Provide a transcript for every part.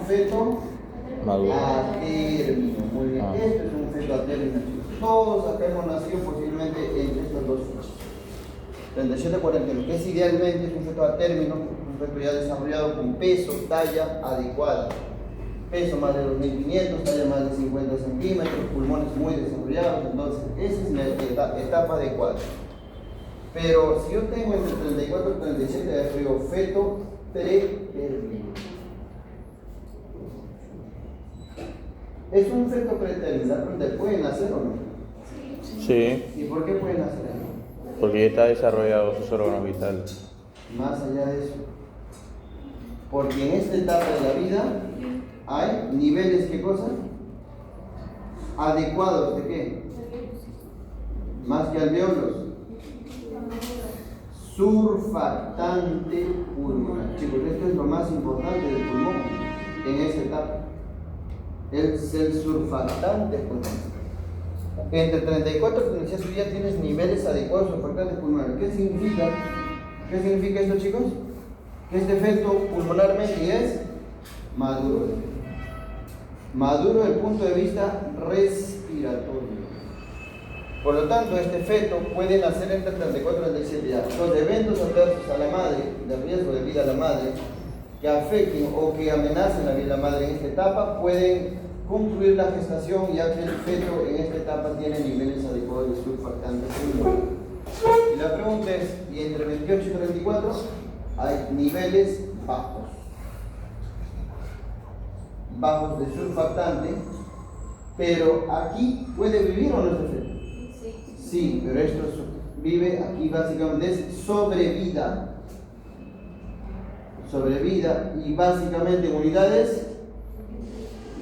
feto Maduro. a término. Muy bien, Ah. esto es un feto a término, chicos. Todos acá hemos nacido posiblemente entre estas dos fechas. 37, 41, que es idealmente es un feto a término, un feto ya desarrollado con peso, talla adecuada. Peso más de 2500, talla más de 50 centímetros, pulmones muy desarrollados, entonces esa es la etapa adecuada. Pero si yo tengo entre 34 y 37, ya digo feto pretérmino. ¿Es un feto pretérmino? La pregunta, ¿puede nacer o no? Sí, ¿Y por qué puede nacer ahí? porque ya está desarrollado sus órganos vitales. Más allá de eso, porque en esta etapa de la vida hay niveles, ¿qué cosa? Adecuados, ¿de qué? Más que alveolos. Surfactante pulmonar. Chicos, esto es lo más importante del pulmón en esta etapa. Es el surfactante pulmonar. Entre 34 y 36 ya tienes niveles adecuados de surfactante pulmonar. ¿Qué significa? ¿Qué significa esto, chicos? Que este efecto pulmonarmente es maduro. Maduro desde el punto de vista respiratorio. Por lo tanto, este feto puede nacer entre 34 y 37 días. Los eventos adversos a la madre, de riesgo de vida a la madre, que afecten o que amenacen la vida de la madre en esta etapa, pueden concluir la gestación, ya que el feto en esta etapa tiene niveles adecuados de surfactante pulmonar. Y la pregunta es, ¿y entre 28 y 34 hay niveles bajos? Bajos de surfactante, pero aquí puede vivir o no este feto. Sí, pero esto vive aquí básicamente es sobrevida. Sobrevida y básicamente en unidades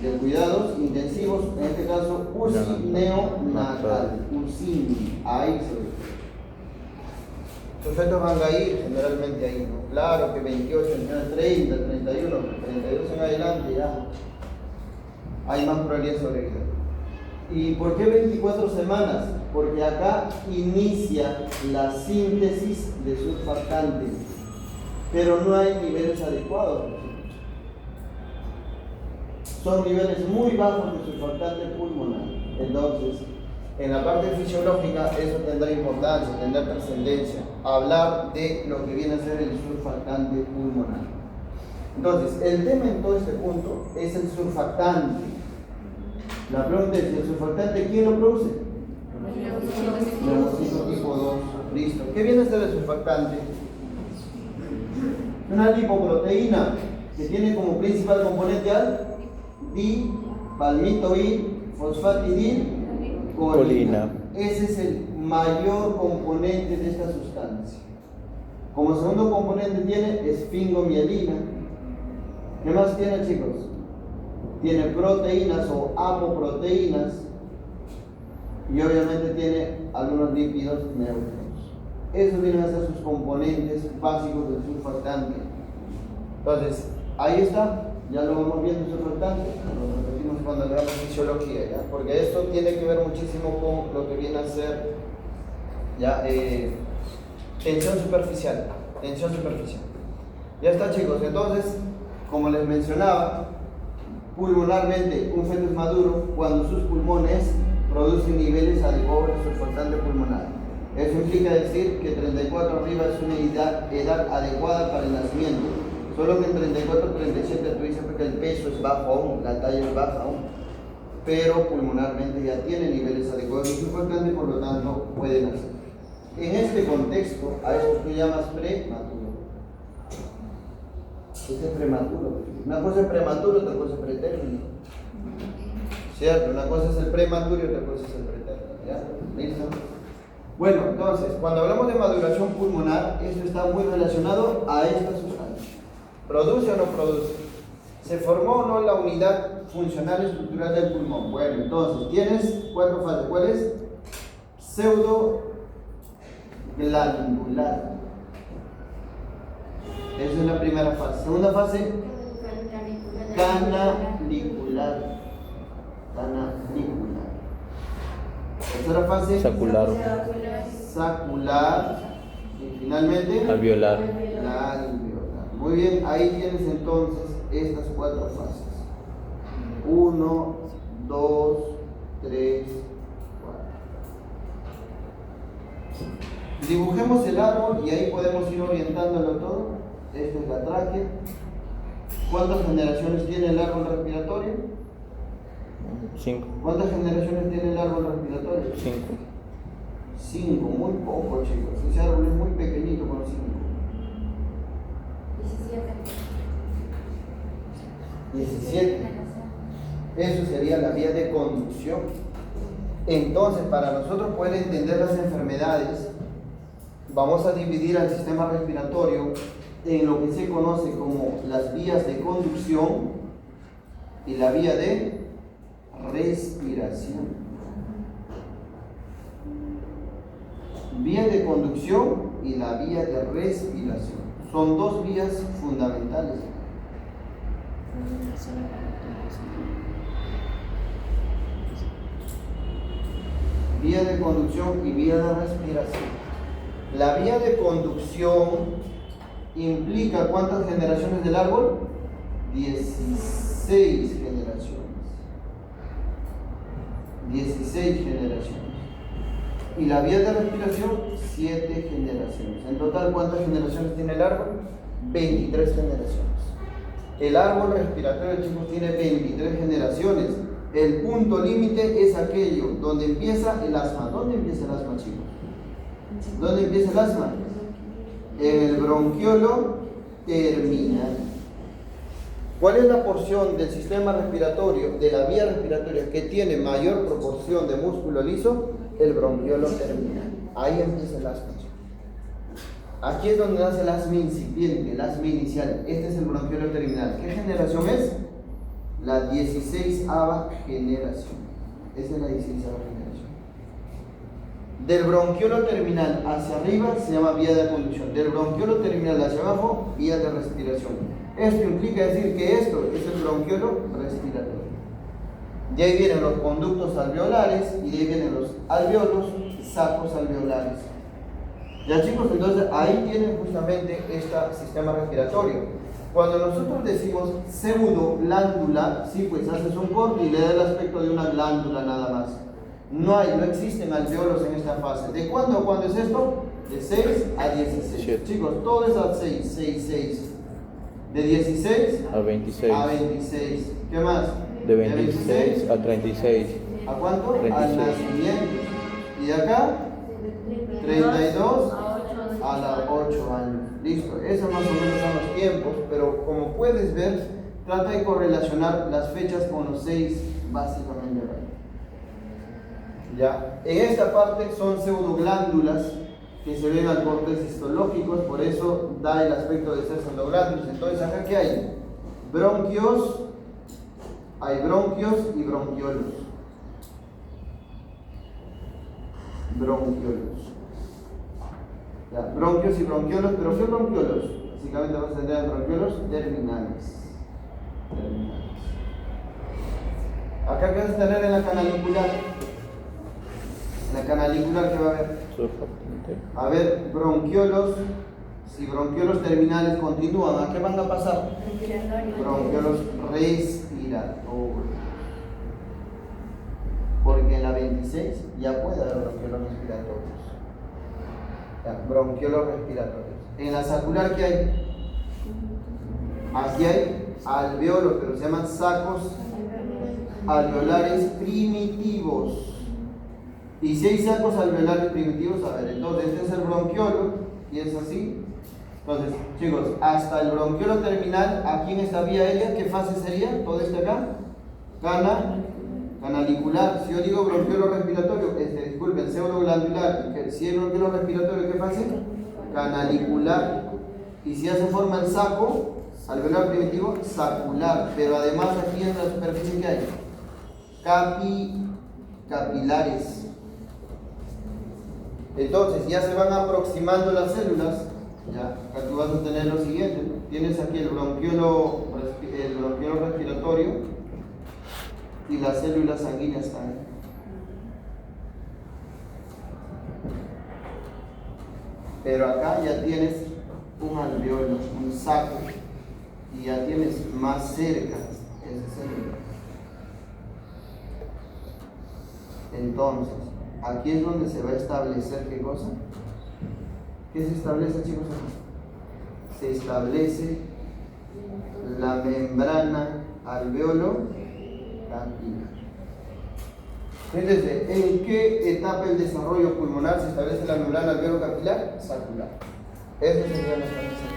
de cuidados intensivos, en este caso UCI neonatal, UCI, ahí sobre. Los fetos van a ir generalmente ahí, ¿no? Claro que 28, 30, 31, 32 en adelante ya hay más probabilidad de sobrevida. ¿Y por qué 24 semanas? Porque acá inicia la síntesis de surfactante, pero no hay niveles adecuados. Son niveles muy bajos de surfactante pulmonar. Entonces, en la parte fisiológica eso tendrá importancia, tendrá trascendencia, hablar de lo que viene a ser el surfactante pulmonar. Entonces, el tema en todo este punto es el surfactante. La pregunta es, ¿el surfactante quién lo produce? Leucocito tipo 2. Listo. ¿Qué viene a ser el surfactante? Una lipoproteína que tiene como principal componente al palmito y fosfatidilcolina. Ese es el mayor componente de esta sustancia. Como segundo componente tiene esfingomielina. ¿Qué más tiene, chicos? Tiene proteínas o apoproteínas y obviamente tiene algunos lípidos neutros. Esos vienen a ser sus componentes básicos del surfactante. Entonces, ahí está, ya lo vamos viendo el surfactante, lo repetimos cuando hagamos fisiología, ¿ya? Porque esto tiene que ver muchísimo con lo que viene a ser ya, tensión superficial. Ya está, chicos. Entonces, como les mencionaba, pulmonarmente un feto es maduro cuando sus pulmones producen niveles adecuados de surfactante pulmonar. Eso implica decir que 34 arriba es una edad adecuada para el nacimiento, solo que en 34, 37 tú dices que el peso es bajo aún, la talla es baja aún, pero pulmonarmente ya tiene niveles adecuados de surfactante, por lo tanto puede nacer. En este contexto, a esto tú llamas prematuro. Este es prematuro. Una cosa es prematuro, otra cosa es pretérmino. ¿Cierto? Una cosa es el prematuro y otra cosa es el pretérmino. ¿Ya? ¿Listo? Bueno, entonces, cuando hablamos de maduración pulmonar, esto está muy relacionado a esta sustancia. ¿Produce o no produce? ¿Se formó o no la unidad funcional estructural del pulmón? Bueno, entonces, tienes 4 fases. ¿Cuál es? Pseudoglandular. Esa es la primera fase. Segunda fase, canalicular. Tercera fase, Sacular. sacular. Y finalmente, Alveolar. alveolar. Muy bien, ahí tienes entonces estas 4 fases. 1, 2, 3, 4. Dibujemos el árbol y ahí podemos ir orientándolo todo. Esta es la tráquea. ¿Cuántas generaciones tiene el árbol respiratorio? 5. ¿Cuántas generaciones tiene el árbol respiratorio? 5. 5, muy poco, chicos. Ese árbol es muy pequeñito con 5. 17. Eso sería la vía de conducción. Entonces, para nosotros poder entender las enfermedades, vamos a dividir al sistema respiratorio en lo que se conoce como las vías de conducción y la vía de respiración. Vía de conducción y la vía de respiración. Son 2 vías fundamentales. Vía de conducción y vía de respiración. La vía de conducción implica ¿cuántas generaciones del árbol? 16 generaciones. 16 generaciones. Y la vía de respiración, 7 generaciones. En total, ¿cuántas generaciones tiene el árbol? 23 generaciones. El árbol respiratorio, chicos, tiene 23 generaciones. El punto límite es aquello donde empieza el asma. ¿Dónde empieza el asma, chicos? ¿Dónde empieza el asma? En el bronquiolo terminal. ¿Cuál es la porción del sistema respiratorio, de la vía respiratoria, que tiene mayor proporción de músculo liso? El bronquiolo terminal. Ahí empieza el asma. Aquí es donde nace el asma incipiente, el asma inicial. Este es el bronquiolo terminal. ¿Qué generación es? La 16ª generación. Esa es la 16ª generación. Del bronquiolo terminal hacia arriba se llama vía de conducción. Del bronquiolo terminal hacia abajo, vía de respiración. Esto implica decir que esto es el bronquiolo respiratorio. De ahí vienen los conductos alveolares y de ahí vienen los alveolos y sacos alveolares. Ya, chicos, entonces ahí tienen justamente este sistema respiratorio. Cuando nosotros decimos pseudoglándula, sí, pues haces un corte y le da el aspecto de una glándula nada más. No existen alveolos en esta fase. ¿De cuándo a cuándo es esto? De 6 a 16. 7. Chicos, todo es a 6, 6, 6. De 16 A 26. a 26. ¿Qué más? De 26 a 36. ¿A cuánto? 36. Al nacimiento. Y de acá, 32 a los 8 años. Listo, esos más o menos son los tiempos, pero como puedes ver, trata de correlacionar las fechas con los 6 básicamente. Ya, en esta parte son pseudoglándulas que se ven al cortes histológicos, por eso da el aspecto de ser pseudoglándulas. Entonces, acá ¿qué hay? Bronquios, hay bronquios y bronquiolos. Bronquiolos. Ya, bronquios y bronquiolos, pero ¿qué bronquiolos? Básicamente vamos a tener bronquiolos terminales. Acá, ¿qué vas a tener en la canalicular? En la canalicular, ¿qué va a haber? A ver, bronquiolos. Si bronquiolos terminales continúan, ¿a qué van a pasar? Bronquiolos respiratorios. Porque en la 26 ya puede haber bronquiolos respiratorios. Bronquiolos respiratorios. En la sacular, ¿qué hay? Aquí hay alveolos, pero se llaman sacos alveolares primitivos. Y si hay sacos alveolares primitivos, a ver, entonces este es el bronquiolo y es así. Entonces, chicos, hasta el bronquiolo terminal, aquí en esta vía aérea, ¿qué fase sería? Todo este acá, canalicular. Si yo digo bronquiolo respiratorio, disculpen, pseudoglandular. Si es bronquiolo respiratorio, ¿qué fase? Canalicular. Y si ya se forma el saco alveolar primitivo, sacular. Pero además aquí en la superficie, ¿qué hay? Capilares. Entonces ya se van aproximando las células. Ya, acá tú vas a tener lo siguiente. Tienes aquí el bronquiolo respiratorio y las células sanguíneas están. Pero acá ya tienes un alveolo, un saco, y ya tienes más cerca ese centro. Entonces, aquí es donde se va a establecer ¿qué cosa? ¿Qué se establece, chicos? Se establece la membrana alveolo capilar. Entonces, ¿en qué etapa del desarrollo pulmonar se establece la membrana alveolo capilar? Sacular. Eso sería la establece.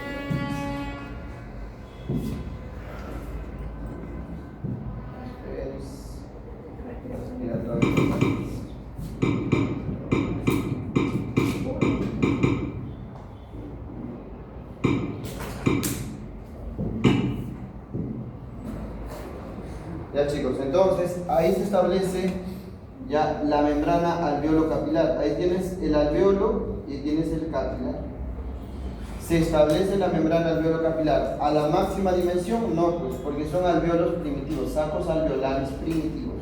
Ya, chicos, entonces ahí se establece ya la membrana alveolo capilar. Ahí tienes el alveolo y tienes el capilar. Se establece la membrana alveolo capilar a la máxima dimensión, no, pues porque son alveolos primitivos, sacos alveolares primitivos.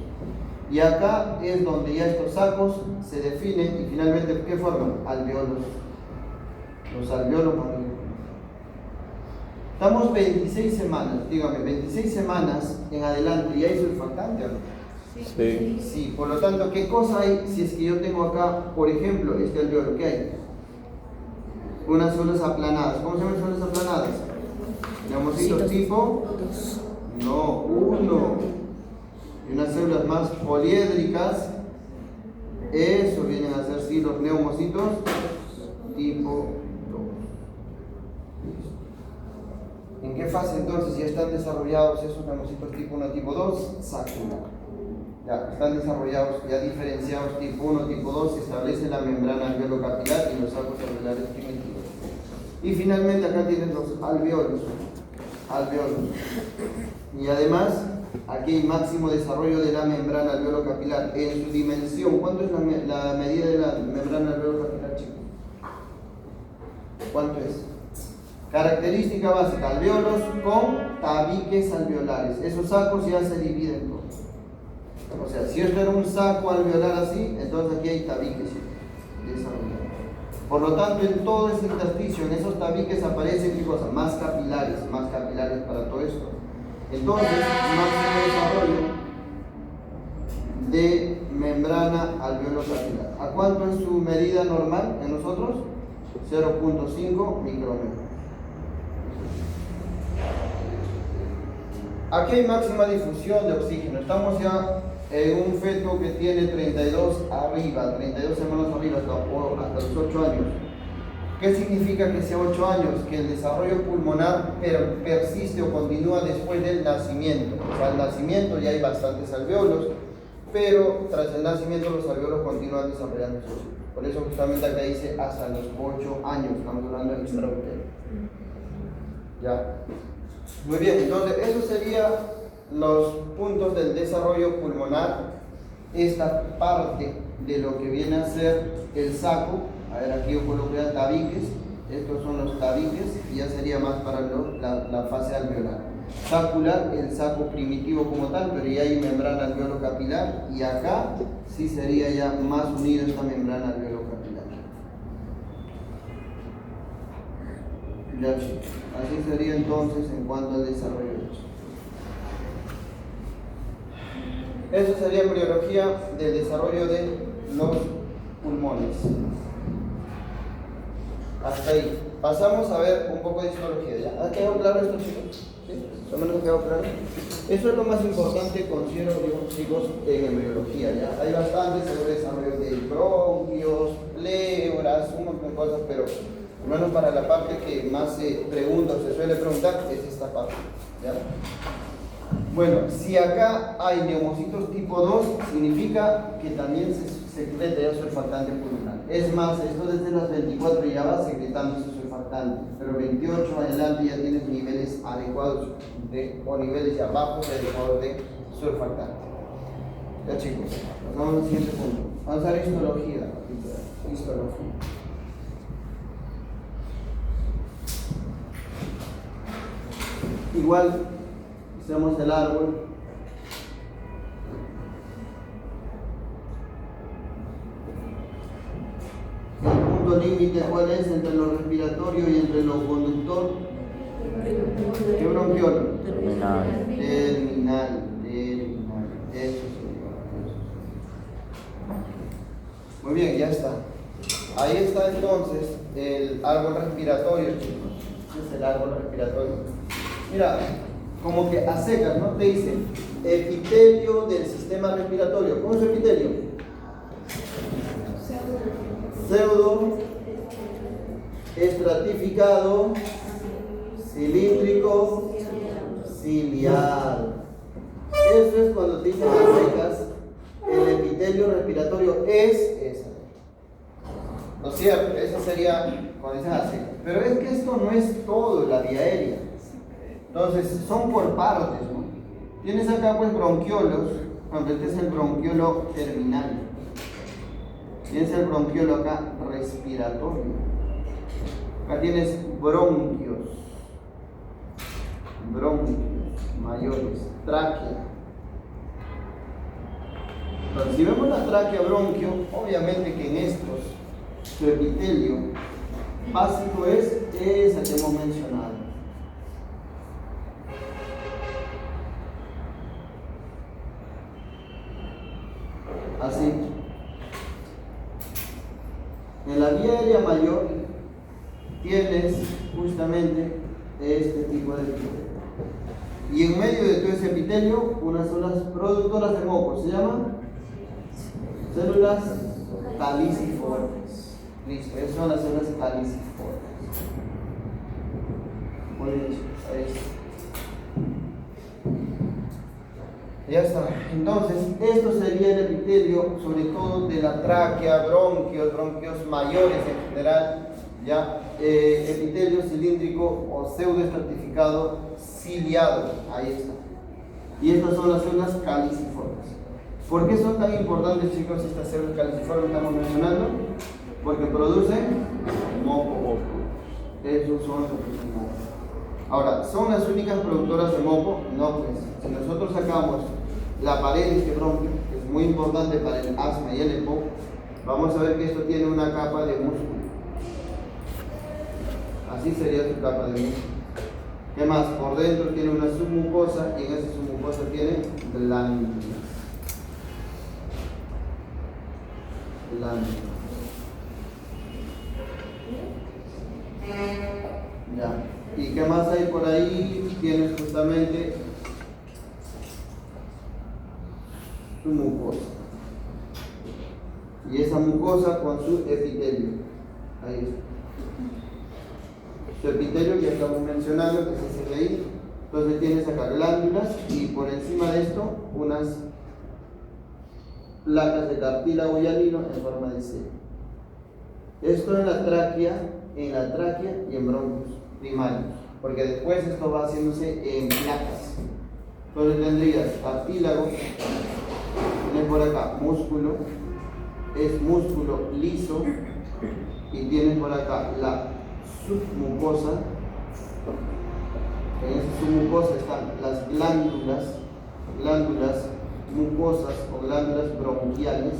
Y acá es donde ya estos sacos se definen y finalmente ¿qué forman? Alveolos. Los alveolos marinos. Estamos 26 semanas, dígame, 26 semanas en adelante, ¿y hay surfactante o no? Sí. Sí, por lo tanto, ¿qué cosa hay si es que yo tengo acá, por ejemplo, este alveolo? ¿Qué hay? Unas células aplanadas. ¿Cómo se llaman células aplanadas? Neumocitos tipo? No, 1. Y unas células más poliédricas. Eso vienen a ser sí los neumocitos tipo 2. ¿En qué fase entonces ya están desarrollados esos neumocitos tipo 1, tipo 2? Sacular. Ya están desarrollados, ya diferenciados tipo 1, tipo 2, se establece la membrana alveolo capilar y los sacos alveolares primitivos. Y finalmente acá tienen los alveolos. Y además, aquí hay máximo desarrollo de la membrana alveolo capilar en su dimensión. ¿Cuánto es la medida de la membrana alveolo capilar, chicos? ¿Cuánto es? Característica básica, alveolos con tabiques alveolares. Esos sacos ya se dividen todos. O sea, si esto era un saco alveolar así, entonces aquí hay tabiques desarrollados. Por lo tanto, en todo ese intersticio, en esos tabiques aparecen ¿qué cosas? Más capilares para todo esto. Entonces, máximo desarrollo de membrana alveolo capilar. ¿A cuánto es su medida normal en nosotros? 0.5 micrómetros. Aquí hay máxima difusión de oxígeno. Estamos ya en un feto que tiene 32 semanas arriba, hasta los 8 años. ¿Qué significa que sea 8 años? Que el desarrollo pulmonar persiste o continúa después del nacimiento. O sea, al nacimiento ya hay bastantes alveolos, pero tras el nacimiento los alveolos continúan desarrollándose. Por eso justamente acá dice hasta los 8 años, estamos hablando del intrautero. ¿Ya? Muy bien, entonces esos serían los puntos del desarrollo pulmonar, esta parte de lo que viene a ser el saco. A ver, aquí yo coloqué tabiques, estos son los tabiques y ya sería más para la fase alveolar. Sacular, el saco primitivo como tal, pero ya hay membrana alveolo capilar y acá sí sería ya más unido esta membrana alveolo capilar. Ya, chicos. Así sería entonces en cuanto al desarrollo de esto. Eso sería embriología del desarrollo de los pulmones. Hasta ahí. Pasamos a ver un poco de histología. ¿Ya? ¿Ha quedado claro esto, chicos? ¿Sí? ¿Más o menos quedado claro? Eso es lo más importante, considero yo, chicos, en embriología. ¿Ya? Hay bastante sobre desarrollo de bronquios, pleuras, un montón de cosas, pero al menos para la parte que más se pregunta o se suele preguntar es esta parte. ¿Ya? Bueno, si acá hay neumocitos tipo 2, significa que también se secreta ya surfactante pulmonar. Es más, esto desde las 24 ya va secretando ese surfactante, pero 28 adelante ya tienes niveles adecuados o niveles ya bajos adecuados de surfactante. Ya, chicos, vamos al siguiente punto. Vamos a ver histología. Igual hacemos el árbol. El punto punto límite, ¿cuál es? Entre lo respiratorio y entre lo conductor. ¿Qué bronquiolo? Terminal. Terminal. Eso sería. Muy bien, ya está. Ahí está entonces el árbol respiratorio, chicos. Este es el árbol respiratorio. Mira, como que a secas, ¿no? Te dice epitelio del sistema respiratorio. ¿Cómo es el epitelio? Pseudo, estratificado, cilíndrico, ciliado. Eso es cuando te dicen a secas, el epitelio respiratorio es esa. ¿No es cierto? Esa sería cuando dicen a secas. Pero es que esto no es todo la vía aérea. Entonces, son por partes, ¿no? Tienes acá pues bronquiolos, cuando este es el bronquiolo terminal. Tienes el bronquiolo acá respiratorio. Acá tienes bronquios mayores, tráquea. Entonces, si vemos la tráquea bronquio, obviamente que en estos su epitelio básico es esa que hemos mencionado. Así. En la vía aérea mayor tienes justamente este tipo de epitelio. Y en medio de todo ese epitelio, unas células productoras de moco. ¿Se llaman? Células caliciformes. Listo, esas son las células caliciformes. Muy bien, ahí está. Ya está. Entonces, esto sería el epitelio, sobre todo de la tráquea, bronquios mayores en general, ya, epitelio cilíndrico o pseudoestratificado ciliado. Ahí está. Y estas son las células caliciformes. ¿Por qué son tan importantes, chicos, estas células caliciformes que estamos mencionando? Porque producen moco. Esos son los que producen moco. Ahora, ¿son las únicas productoras de moco? No, pues. Si nosotros sacamos la pared de este bronquio, que es muy importante para el asma y el EPOC, vamos a ver que esto tiene una capa de músculo. Así sería su capa de músculo. ¿Qué más? Por dentro tiene una submucosa y en esa submucosa tiene glándulas. Ya. ¿Y qué más hay por ahí? Tienes justamente su mucosa. Y esa mucosa con su epitelio. Ahí está. Su epitelio que estamos mencionando, que es ese de ahí. Entonces tienes acá glándulas y por encima de esto unas placas de cartílago hialino en forma de C. Esto en la tráquea y en bronquios primarios, porque después esto va haciéndose en placas. Entonces tendrías cartílago, tienes por acá músculo, es músculo liso, y tienes por acá la submucosa. En esa submucosa están las glándulas mucosas o glándulas bronquiales.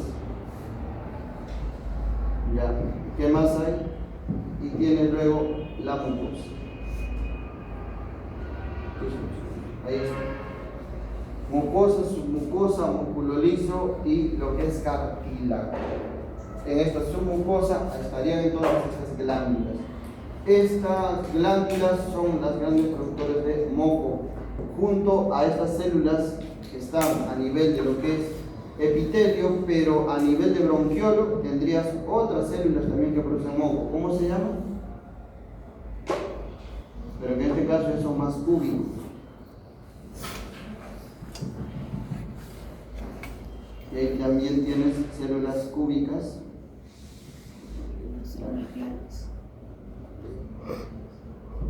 Ya. ¿Qué más hay? Y tienes luego la mucosa. Ahí está. Mucosa, submucosa, músculo liso y lo que es cartílago. En esta submucosa estarían entonces estas glándulas. Estas glándulas son las grandes productores de moco, junto a estas células que están a nivel de lo que es epitelio, pero a nivel de bronquiolo tendrías otras células también que producen moco. ¿Cómo se llaman? Pero en este caso son más cúbicos. Y ahí también tienes células cúbicas.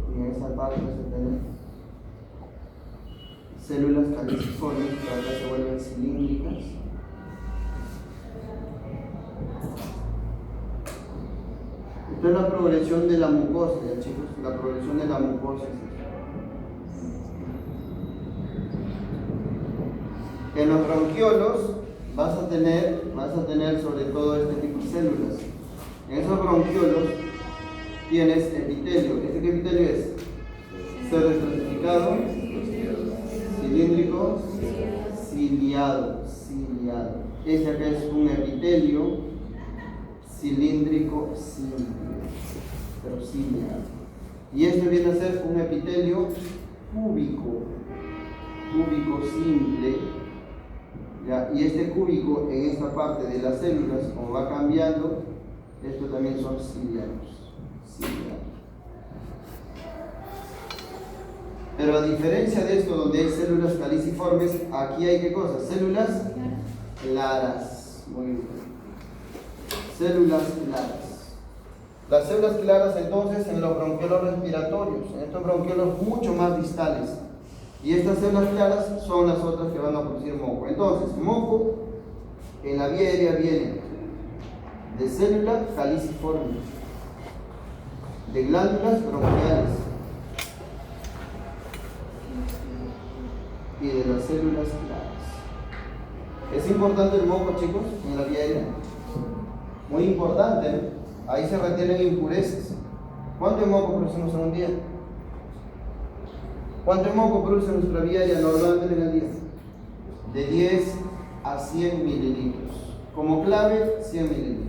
Y en esa parte vas a tener células caliciformes que ahora se vuelven cilíndricas. Esta es la progresión de la mucosa, ya chicos, la progresión de la mucosa. En los bronquiolos vas a tener sobre todo este tipo de células. En esos bronquiolos tienes epitelio. ¿Este qué epitelio es? Pseudoestratificado, cilíndrico, ciliado. Este acá es un epitelio cilíndrico simple, pero ciliado. Y este viene a ser un epitelio cúbico simple. ¿Ya? Y este cúbico en esta parte de las células, como va cambiando, estos también son ciliados. Pero a diferencia de esto, donde hay células caliciformes, aquí hay ¿qué cosas? Células claras. Muy bien. Células claras. Las células claras entonces en los bronquiolos respiratorios, en estos bronquiolos mucho más distales. Y estas células claras son las otras que van a producir moco. Entonces, moco en la vía aérea viene de células caliciformes, de glándulas bronquiales y de las células claras. Es importante el moco, chicos, en la vía aérea. Muy importante, ¿no? Ahí se retienen impurezas. ¿Cuánto moco producimos en un día? ¿Cuánto moco produce nuestra vía aérea normalmente en el día? De 10 a 100 mililitros. Como clave, 100 mililitros.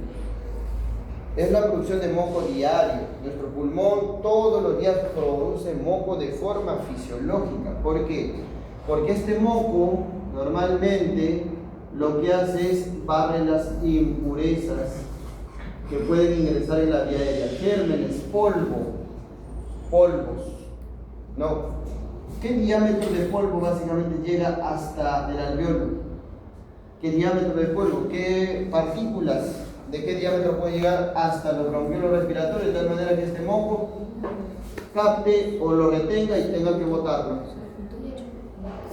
Es la producción de moco diario. Nuestro pulmón todos los días produce moco de forma fisiológica. ¿Por qué? Porque este moco normalmente lo que hace es barre las impurezas que pueden ingresar en la vía aérea. Gérmenes, polvos. No. ¿Qué diámetro de polvo básicamente llega hasta el alveolo? ¿Qué diámetro de polvo? ¿Qué partículas? ¿De qué diámetro puede llegar hasta los bronquiolos respiratorios? De tal manera que este moco capte o lo retenga y tenga que botarlo.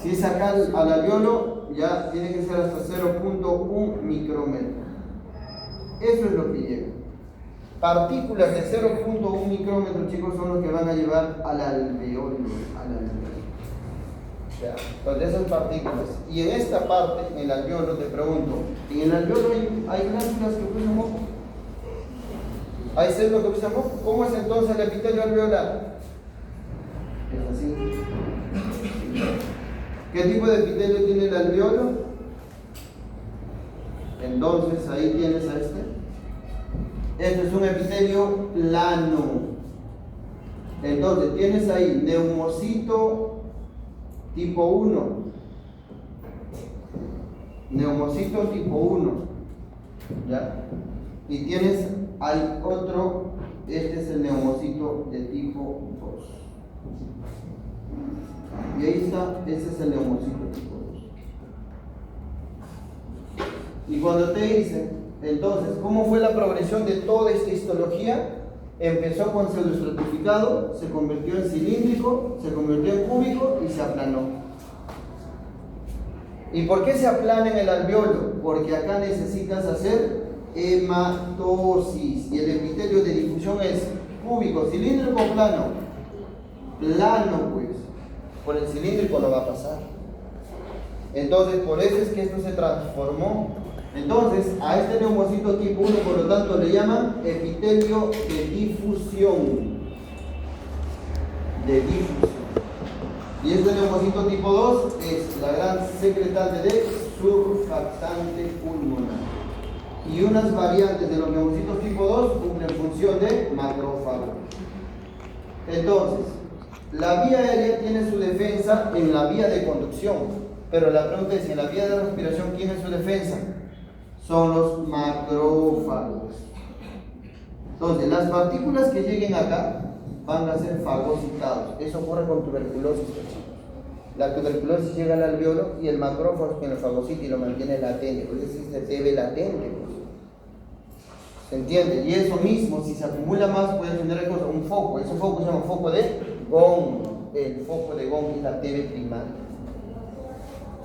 Si es acá al alveolo, ya tiene que ser hasta 0.1 micrómetro. Eso es lo que llega. Partículas de 0.1 micrómetro, chicos, son los que van a llevar al alveolo. Entonces esas partículas. Y en esta parte, en el alveolo, te pregunto, ¿en el alveolo hay glándulas que producen moco? ¿Hay células que producen moco? ¿Cómo es entonces el epitelio alveolar? Es así. ¿Qué tipo de epitelio tiene el alveolo? Entonces ahí tienes a este. Este es un epitelio plano. Entonces tienes ahí neumocito tipo 1. Neumocito tipo 1. ¿Ya? Y tienes, hay otro, este es el neumocito de tipo 2. Y ahí está, ese es el neumocito tipo 2. Y cuando te dicen, entonces, ¿cómo fue la progresión de toda esta histología? Empezó con pseudoestratificado, se convirtió en cilíndrico, se convirtió en cúbico y se aplanó. ¿Y por qué se aplana en el alveolo? Porque acá necesitas hacer hematosis y el epitelio de difusión es cúbico, cilíndrico o plano. Plano, pues. Por el cilíndrico no va a pasar. Entonces, por eso es que esto se transformó. Entonces, a este neumocito tipo 1, por lo tanto, le llaman epitelio de difusión. Y este neumocito tipo 2 es la gran secretante de surfactante pulmonar. Y unas variantes de los neumocitos tipo 2 cumplen función de macrófago. Entonces, la vía aérea tiene su defensa en la vía de conducción. Pero la pregunta es, ¿en la vía de respiración quién es su defensa? Son los macrófagos. Entonces, las partículas que lleguen acá van a ser fagocitados. Eso ocurre con tuberculosis, chicos. La tuberculosis llega al alveolo y el macrófago que lo fagocita y lo mantiene latente. Por eso se debe latente. Pues. ¿Se entiende? Y eso mismo, si se acumula más, puede generar un foco. Ese foco se llama foco de Gong. El foco de Gong es la TB primaria.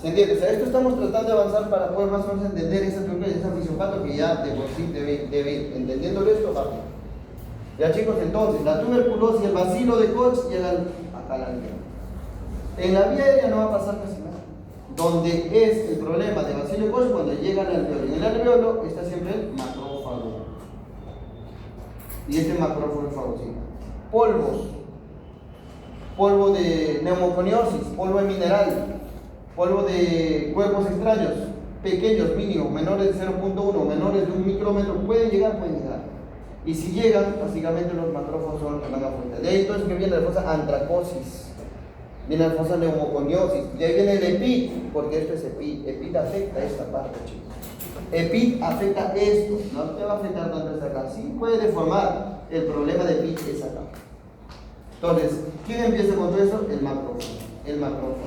¿Se entiende? O sea, esto estamos tratando de avanzar para poder más o menos entender esa fisiopato que ya de por sí debe ir entendiéndolo esto rápido. Ya chicos, entonces, la tuberculosis, el bacilo de Koch llegan acá al alveolo. En la vía aérea no va a pasar casi nada. Donde es el problema de bacilo de Koch cuando llega al alveolo. En el alveolo está siempre el macrófago. y este macrófago fagocita. Polvos, polvo de neumoconiosis, polvo de mineral, polvo de cuerpos extraños, pequeños, mínimos, menores de 0.1, menores de 1 micrómetro, pueden llegar. Y si llegan, básicamente los macrófagos son los que van a afectar. De ahí entonces que viene la famosa antracosis, viene la famosa neumoconiosis, de ahí viene el EPIT, porque esto es EPIT. EPIT afecta esta parte, chicos. EPIT afecta esto, no te va a afectar tanto esta acá. Sí puede deformar, el problema de EPIT es acá. Entonces, ¿quién empieza con todo eso? El macrófago. El macrófago.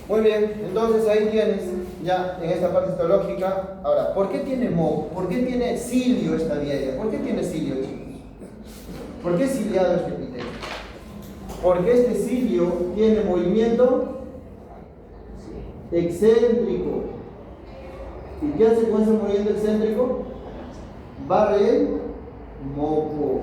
Muy bien, entonces ahí tienes ya en esta parte histológica. Ahora, ¿por qué tiene moco? ¿Por qué tiene cilio esta vía aérea? ¿Por qué tiene cilio, chicos? ¿Por qué es ciliado este epitelio? Porque este cilio tiene movimiento excéntrico. ¿Y qué hace con ese movimiento excéntrico? Barre el moco.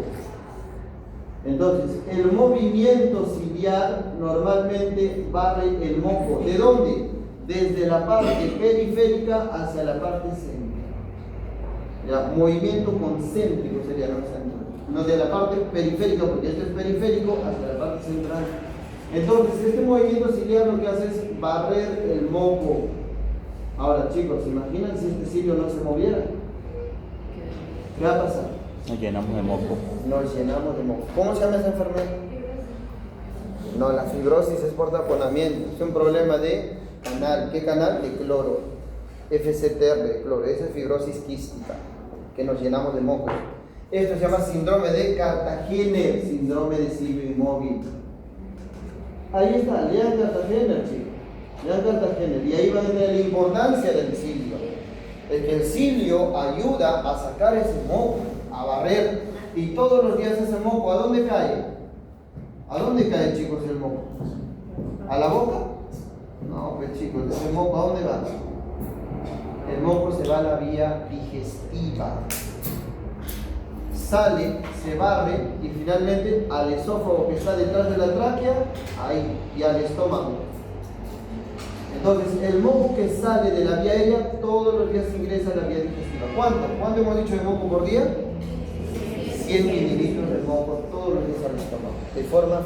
Entonces, el movimiento ciliar normalmente barre el moco. ¿De dónde? Desde la parte periférica hacia la parte céntrica. Ya, movimiento concéntrico sería, no de la parte periférica, porque esto es periférico, hacia la parte central. Entonces, este movimiento ciliar lo que hace es barrer el moco. Ahora, chicos, ¿se imaginan si este cilio no se moviera? ¿Qué va a pasar? Nos llenamos de moco. Nos llenamos de moco. ¿Cómo se llama esa enfermedad? No, la fibrosis es por taponamiento. Es un problema de canal. ¿Qué canal? De cloro. FCTR de cloro. Esa es fibrosis quística, que nos llenamos de mocos. Esto se llama síndrome de Cartagena, síndrome de cilio inmóvil. Ahí está, lean Cartagena, chicos. Lean Cartagena. Y ahí van a ver la importancia del cilio. Es que el cilio ayuda a sacar ese moco, a barrer, y todos los días ese moco, ¿a dónde cae? ¿A dónde cae, chicos, el moco? ¿A la boca? No, pues chicos, ese moco, ¿a dónde va? El moco se va a la vía digestiva. Sale, se barre y finalmente al esófago que está detrás de la tráquea, ahí, y al estómago. Entonces, el moco que sale de la vía aérea todos los días ingresa a la vía digestiva. ¿Cuánto? ¿Cuánto hemos dicho de moco por día? 100 mililitros de moco todos los días al estómago, de forma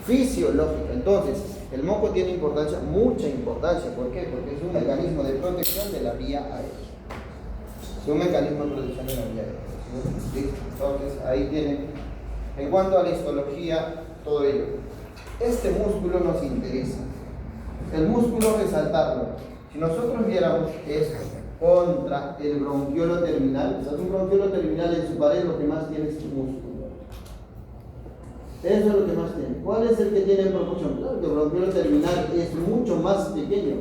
fisiológica. Entonces, el moco tiene importancia, mucha importancia. ¿Por qué? Porque es un mecanismo de protección de la vía aérea. Es un mecanismo de protección de la vía aérea. Entonces, ahí tienen, en cuanto a la histología, todo ello. Este músculo nos interesa. El músculo, resaltarlo. Si nosotros viéramos esto contra el bronquiolo terminal, o sea, un bronquiolo terminal en su pared lo que más tiene es su músculo. Eso es lo que más tiene. ¿Cuál es el que tiene en proporción? Claro que el bronquiolo terminal es mucho más pequeño,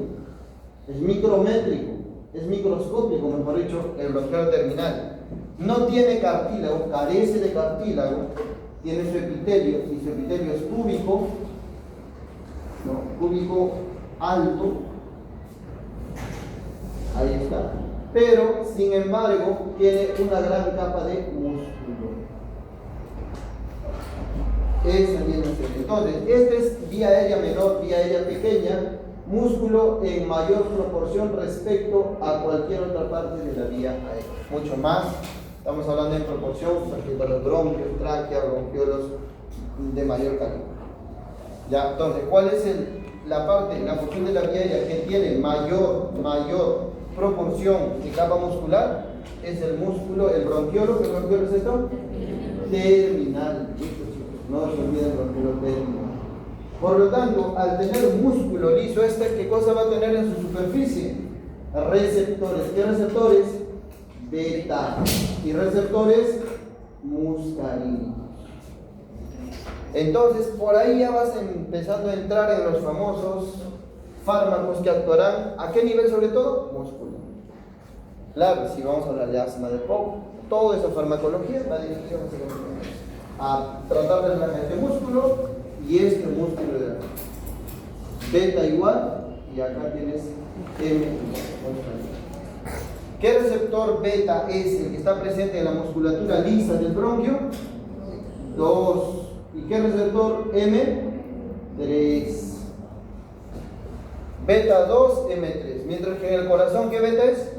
es micrométrico, es microscópico, mejor dicho, el bronquiolo terminal. No tiene cartílago, carece de cartílago, tiene su epitelio, y su epitelio es cúbico, cúbico alto, ahí está, pero sin embargo tiene una gran capa de músculo. Esa viene a ser. Entonces, este es vía aérea menor, vía aérea pequeña, músculo en mayor proporción respecto a cualquier otra parte de la vía aérea. Mucho más, estamos hablando en proporción respecto a los bronquios, tráquea, bronquiolos de mayor calibre. Ya, entonces, ¿cuál es la porción de la vía aérea que tiene mayor proporción de capa muscular? Es el músculo, el bronquiolo. ¿Qué bronquiolo es esto? Terminal. No se olviden el bronquiolo terminal. Por lo tanto, al tener un músculo liso, ¿qué cosa va a tener en su superficie? Receptores. ¿Qué receptores? Beta. Y receptores muscarinos. Entonces, por ahí ya vas empezando a entrar en los famosos fármacos que actuarán, ¿a qué nivel sobre todo? Músculo. Claro, si vamos a hablar de asma de POC, toda esa farmacología va dirigida a tratar de relajar este músculo y este músculo de la beta igual, y acá tienes M igual. ¿Qué receptor beta es el que está presente en la musculatura lisa del bronquio? 2. ¿Y qué receptor? M? 3. Beta 2, M3. Mientras que en el corazón, ¿qué beta es?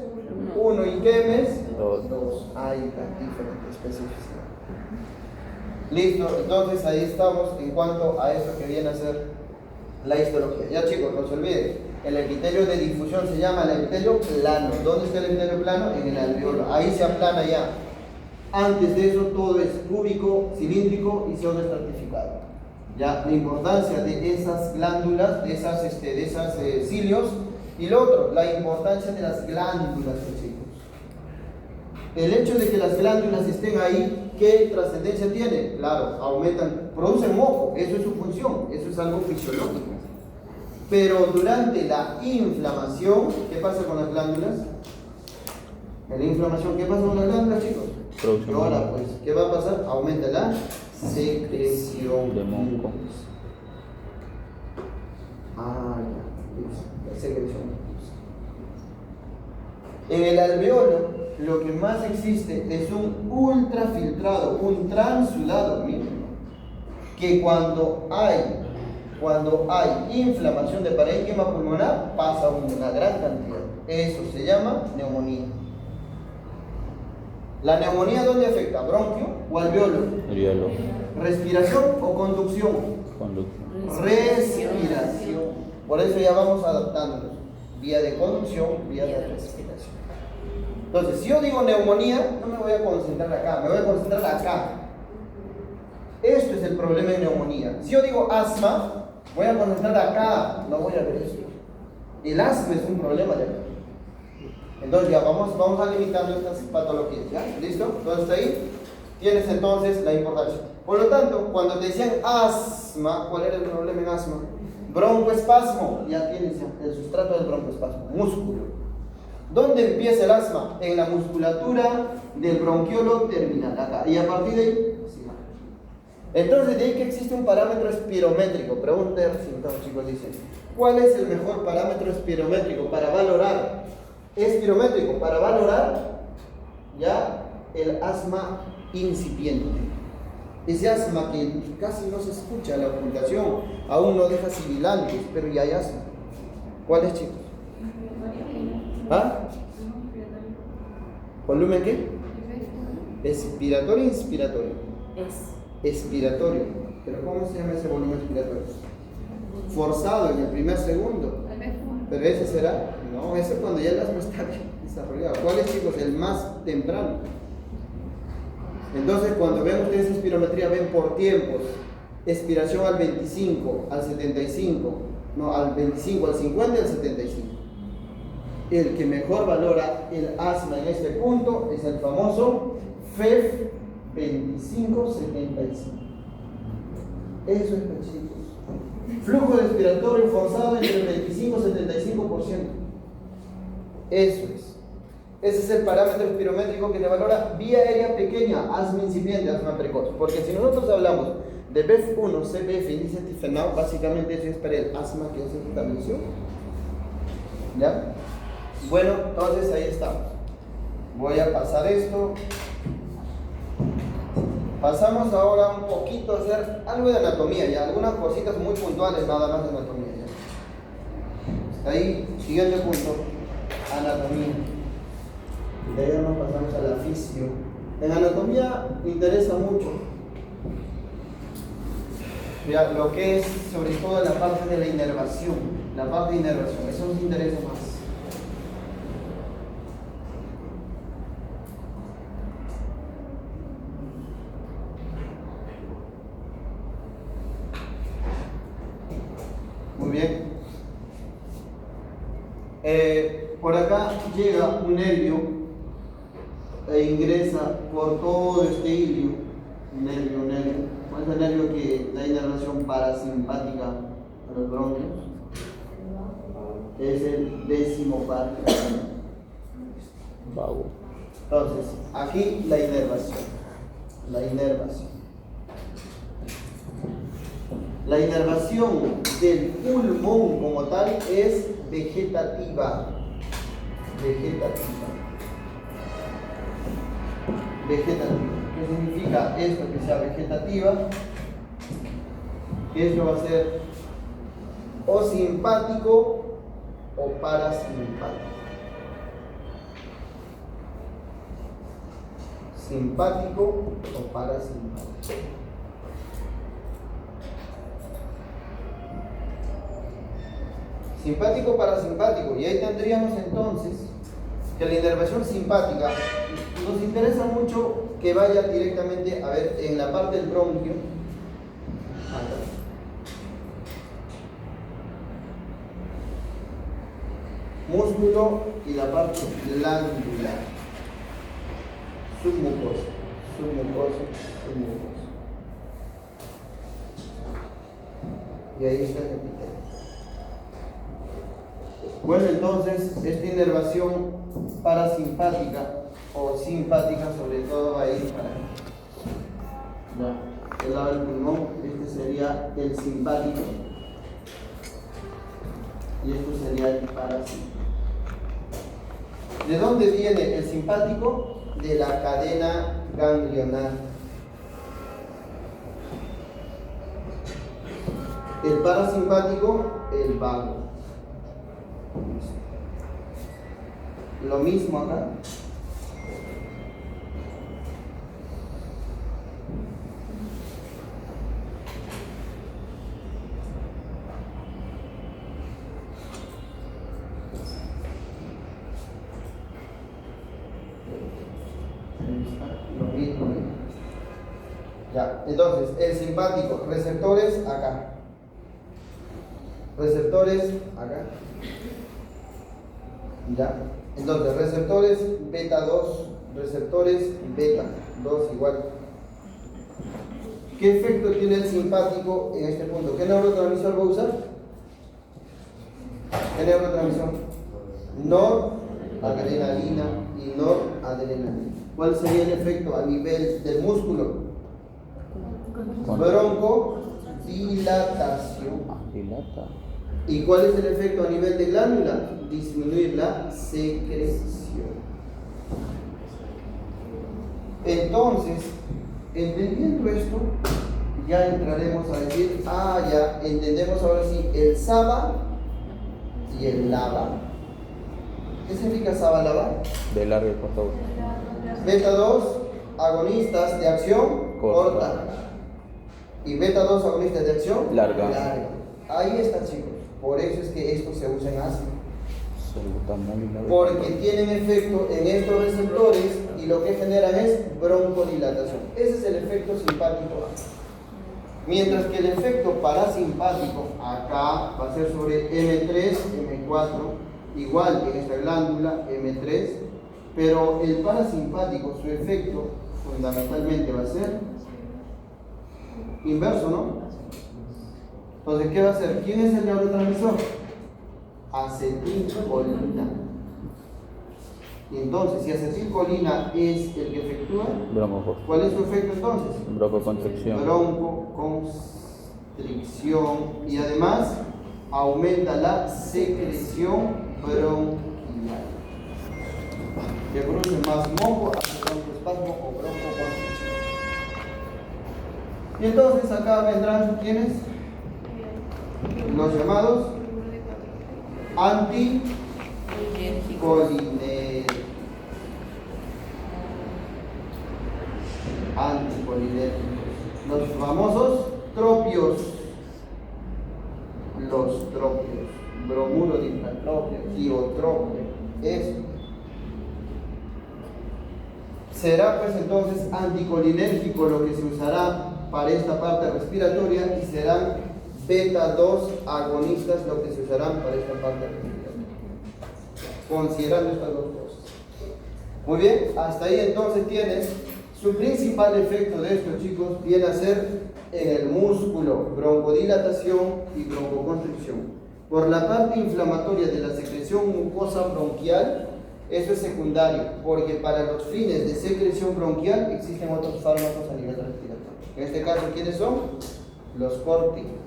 1. ¿Y qué M es? 2. Hay diferente especificidad. Listo, entonces ahí estamos en cuanto a eso que viene a ser la histología. Ya chicos, no se olviden, el epitelio de difusión se llama el epitelio plano. ¿Dónde está el epitelio plano? En el alveolo. Ahí se aplana ya. Antes de eso todo es cúbico, cilíndrico y pseudoestratificado. Ya, la importancia de esas glándulas, de esas cilios. Y lo otro, la importancia de las glándulas, chicos. El hecho de que las glándulas estén ahí, ¿qué trascendencia tiene? Claro, aumentan, producen moco, eso es su función, eso es algo fisiológico. Pero durante la inflamación, ¿qué pasa con las glándulas? En la inflamación, ¿qué pasa con las glándulas, chicos? Producen Y ahora, moco. pues, ¿qué va a pasar? Aumenta la secreción De moco. Ya, la secreción. En el alveolo, lo que más existe es un ultrafiltrado, un transudado mínimo, que cuando hay inflamación de parénquima pulmonar, pasa una gran cantidad. Eso se llama neumonía. ¿La neumonía dónde afecta? ¿Bronquio o alveolo? Alveolo. ¿Respiración o conducción? Conducción. Respiración. Por eso ya vamos adaptándonos. Vía de conducción, vía de respiración. Entonces, si yo digo neumonía, no me voy a concentrar acá, me voy a concentrar acá. Esto es el problema de neumonía. Si yo digo asma, voy a concentrar acá, no voy a ver esto. El asma es un problema de acá. Entonces ya vamos a limitando estas patologías, ¿ya? ¿Listo? Entonces ahí tienes entonces la importancia. Por lo tanto, cuando te decían asma, ¿cuál era el problema en asma? Broncoespasmo, ya tienes el sustrato del broncoespasmo, músculo. ¿Dónde empieza el asma? En la musculatura del bronquiolo terminal, acá. Y a partir de ahí, sí. Entonces de ahí que existe un parámetro espirométrico. Pregunta de resultados, chicos, dicen, ¿cuál es el mejor parámetro espirométrico para valorar? Espirométrico, para valorar ya el asma incipiente. Ese asma que casi no se escucha, la ocultación, aún no deja sibilantes, pero ya hay asma. ¿Cuál es, chicos? ¿Ah? ¿Volumen qué? ¿Expiratorio o inspiratorio? Expiratorio. ¿Pero cómo se llama ese volumen expiratorio? Forzado en el primer segundo. ¿Pero ese será? No, ese es cuando ya el asma está bien desarrollado. ¿Cuál es, chicos? El más temprano. Entonces, cuando ven ustedes espirometría, ven por tiempos. Expiración al 25, al 75, no, al 25, al 50 y al 75. El que mejor valora el asma en este punto es el famoso FEF 2575. Eso es, chicos. Flujo respiratorio forzado entre el 25 y 75%. Eso es. Ese es el parámetro espirométrico que te valora vía aérea pequeña, asma incipiente, asma precoz. Porque si nosotros hablamos de BEF1, CBF, índice tifenao, básicamente eso es para el asma que se estableció. ¿Ya? Bueno, entonces ahí estamos. Voy a pasar esto. Pasamos ahora un poquito a hacer algo de anatomía, ya, algunas cositas muy puntuales nada más de anatomía. Ya. Está ahí, siguiente punto, anatomía. De ahí nos pasamos a la fisio. En anatomía me interesa mucho ya, lo que es sobre todo la parte de la inervación. La parte de inervación, eso nos interesa más. Muy bien. Por acá llega un nervio e ingresa por todo este hilio. Nervio. ¿Cuál es el nervio que da inervación parasimpática a los bronquios? Es el 10º par. Vago. Entonces, aquí la inervación. La inervación del pulmón como tal es vegetativa. ¿Qué significa esto que sea vegetativa? Que esto va a ser o simpático o parasimpático. simpático o parasimpático. Simpático o parasimpático. Y ahí tendríamos entonces que la inervación simpática nos interesa mucho que vaya directamente, a ver, en la parte del bronquio. Acá. Músculo y la parte glandular, submucosa. Y ahí está el epitelio. Bueno, entonces esta inervación parasimpática o simpática sobre todo va a ir para el lado del pulmón. Este sería el simpático y esto sería el parasimpático. ¿De dónde viene el simpático? De la cadena ganglionar. El parasimpático, el vago. Lo mismo acá. Lo mismo. Ya, entonces, el simpático, receptores acá. Receptores acá. Ya. Entonces, receptores beta 2, receptores beta 2 igual. ¿Qué efecto tiene el simpático en este punto? ¿Qué neurotransmisor va a usar? ¿Qué neurotransmisor? Noradrenalina y noradrenalina. ¿Cuál sería el efecto a nivel del músculo? Broncodilatación. Dilata. ¿Y cuál es el efecto a nivel de glándula? Disminuir la secreción. Entonces, entendiendo esto, ya entraremos a decir, ya entendemos ahora sí el SABA y el LABA. ¿Qué significa SABA-LABA? De larga y corta. Beta 2, agonistas de acción corta. Y beta 2, agonistas de acción larga. Ahí está, chicos. Por eso es que esto se usa en asma. Salbutamol. Porque tienen efecto en estos receptores y lo que generan es broncodilatación. Ese es el efecto simpático A. Mientras que el efecto parasimpático acá va a ser sobre M3, M4, igual que en esta glándula, M3, pero el parasimpático, su efecto fundamentalmente va a ser inverso, ¿no? Entonces, ¿qué va a hacer? ¿Quién es el neurotransmisor? Acetilcolina. Y entonces, si acetilcolina es el que efectúa, ¿cuál es su efecto entonces? Broncoconstricción. Broncoconstricción. Y además, aumenta la secreción bronquial, que produce más moco, broncoespasmo o broncoconstricción. Y entonces, acá vendrán, ¿quiénes? Los llamados anticolinérgicos. Los famosos tropios. Los tropios. Bromuro de infratropio, tiotropio. Eso. Será pues entonces anticolinérgico lo que se usará para esta parte respiratoria y serán beta 2 agonistas lo que se usarán para esta parte respiratoria. Considerando estas dos cosas. Muy bien, hasta ahí entonces tienes su principal efecto de esto, chicos, viene a ser en el músculo, broncodilatación y broncoconstricción. Por la parte inflamatoria de la secreción mucosa bronquial, eso es secundario, porque para los fines de secreción bronquial existen otros fármacos a nivel respiratorio. En este caso, ¿quiénes son? Los corticoides.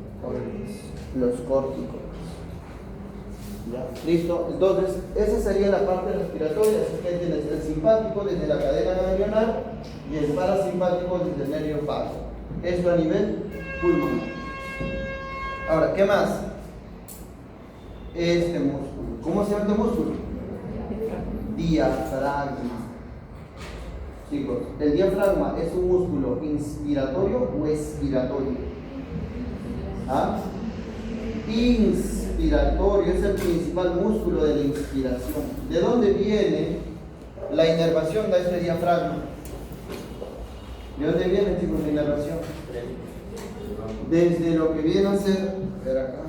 ¿Ya? ¿Listo? Entonces, esa sería la parte respiratoria. Así que tienes el simpático desde la cadena ganglionar y el parasimpático desde el nervio vago. Esto a nivel pulmonar. Ahora, ¿qué más? Este músculo. ¿Cómo se llama este músculo? Diafragma. Chicos, ¿el diafragma es un músculo inspiratorio o expiratorio? ¿Ah? Inspiratorio, es el principal músculo de la inspiración. ¿De dónde viene la inervación de este diafragma? ¿De dónde viene, chicos, la inervación? Desde lo que viene a ser, ver acá,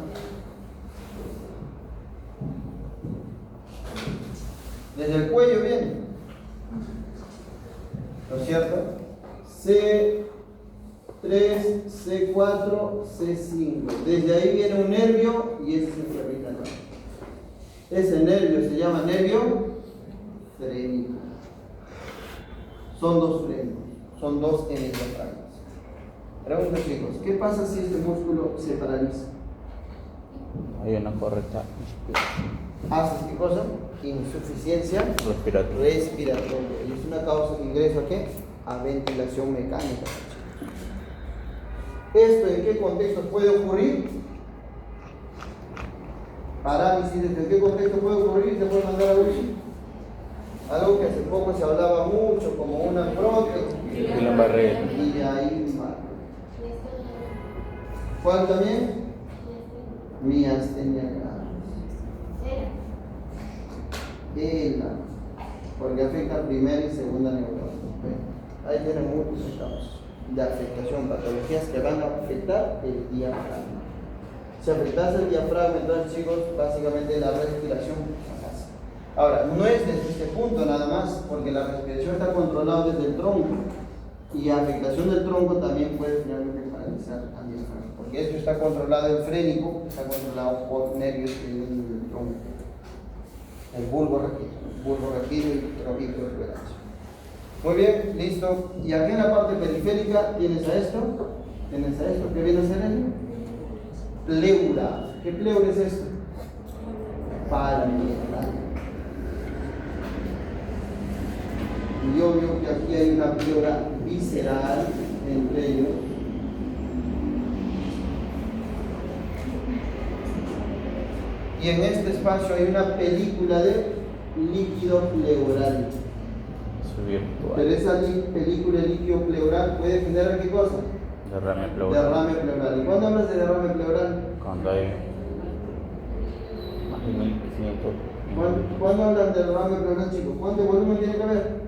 desde el cuello viene, ¿no es cierto? C3, C4, C5. Desde ahí viene un nervio y ese se fabrica acá. Ese nervio se llama nervio frénico. Son dos frenos, son dos hemodiafragmas. Pregunta, chicos, ¿qué pasa si este músculo se paraliza? Hay una correcta inspiración ¿Haces qué cosa? Insuficiencia respiratoria. respiratoria. Y es una causa de ingreso a qué? A ventilación mecánica. ¿Esto en qué contexto puede ocurrir? Parálisis, ¿en qué contexto puede ocurrir? ¿Se puede mandar a UCI? Algo que hace poco se hablaba mucho, como una prótesis. Guillain-Barré. Guillain-Barré. ¿Cuál también? Miastenia gravis. Porque afecta primera y segunda neurona. Ahí tienen muchos casos de afectación, patologías que van a afectar el diafragma. Si afectase el diafragma, entonces, chicos, básicamente la respiración fracasa. Ahora, no es desde este punto nada más, porque la respiración está controlada desde el tronco, y la afectación del tronco también puede finalmente paralizar al diafragma, porque esto está controlado, el frénico está controlado por nervios que vienen del tronco, el bulbo raquídeo y protuberancia. Muy bien, listo. Y aquí en la parte periférica tienes a esto, ¿qué viene a ser el pleura? ¿Qué pleura es esto? Palpebral. Y obvio que aquí hay una pleura visceral entre ellos. Y en este espacio hay una película de líquido pleural. Pero esa película de líquido pleural puede generar ¿qué cosa? Derrame pleural. Derrame pleural. ¿Y cuándo hablas de derrame pleural? Cuando hay más de 1500. ¿Cuándo hablan de derrame pleural, chicos? ¿Cuánto volumen tiene que haber?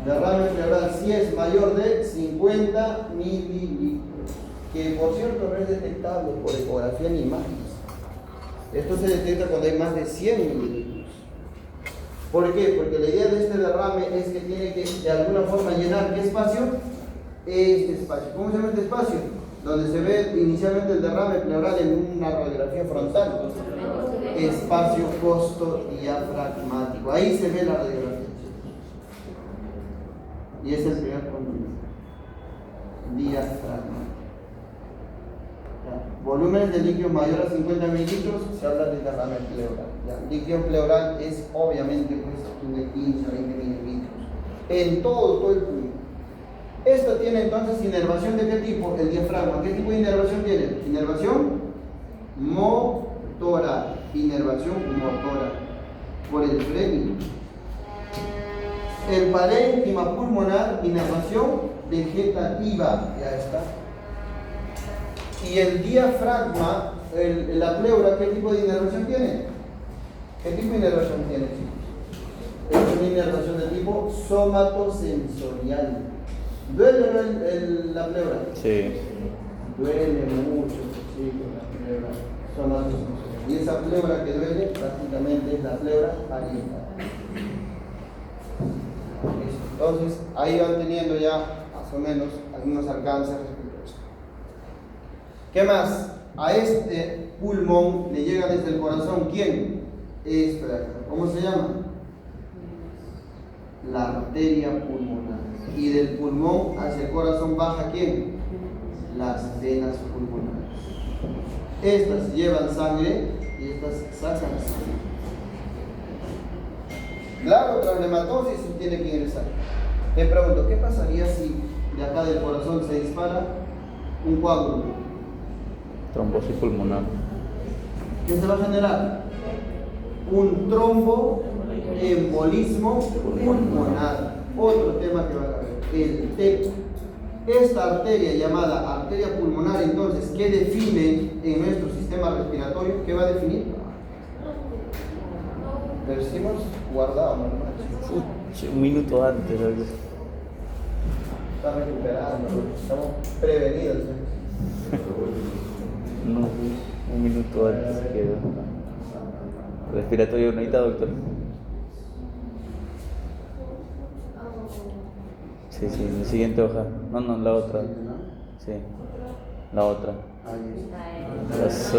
Derrame pleural si es mayor de 50 mililitros, que por cierto no es detectable por ecografía ni imágenes. Esto se detecta cuando hay más de 100 mililitros. ¿Por qué? Porque la idea de este derrame es que tiene que de alguna forma llenar ¿qué espacio? Este espacio. ¿Cómo se llama este espacio? Donde se ve inicialmente el derrame pleural en una radiografía frontal. Espacio costodiafragmático. Ahí se ve la radiografía. Y es el primer punto. Diafragma. Volúmenes de líquido mayor a 50 mililitros, se habla de derrame pleural. Líquido pleural es obviamente pues, de 15 a 20 mililitros en todo el pulmón. Esto tiene entonces inervación de qué tipo? El diafragma. ¿Qué tipo de inervación tiene? Inervación motora. Inervación motora por el frénico. El parénquima pulmonar, inervación vegetativa. Ya está. Y el diafragma, la pleura, ¿qué tipo de inervación tiene? ¿Qué tipo de inervación tiene, chicos? Es una inervación de tipo somatosensorial. ¿Duele o no la pleura? Sí. Duele mucho, chicos, la pleura somatosensorial. Y esa pleura que duele prácticamente es la pleura parietal. Entonces, ahí van teniendo ya más o menos algunos alcances respecto a esto. ¿Qué más? A este pulmón le llega desde el corazón, ¿quién? Esto de acá. ¿Cómo se llama? La arteria pulmonar. Y del pulmón hacia el corazón baja, ¿quién? Las venas pulmonares. Estas llevan sangre y estas sacan sangre. Claro, traumatomatosis tiene que ingresar. Te pregunto, ¿qué pasaría si de acá del corazón se dispara un coágulo? Trombosis pulmonar. ¿Qué se va a generar? Un tromboembolismo pulmonar. otro tema que va a ver, el TEP. Esta arteria llamada arteria pulmonar, entonces, ¿qué define en nuestro sistema respiratorio? ¿Qué va a definir? Decimos guardado, ¿no? Un minuto antes. ¿Sabes? Está recuperando, estamos prevenidos. No, un minuto antes quedó. Respiratorio ahorita, doctor. Sí, la siguiente hoja. No, la otra. Sí, la otra. Eso,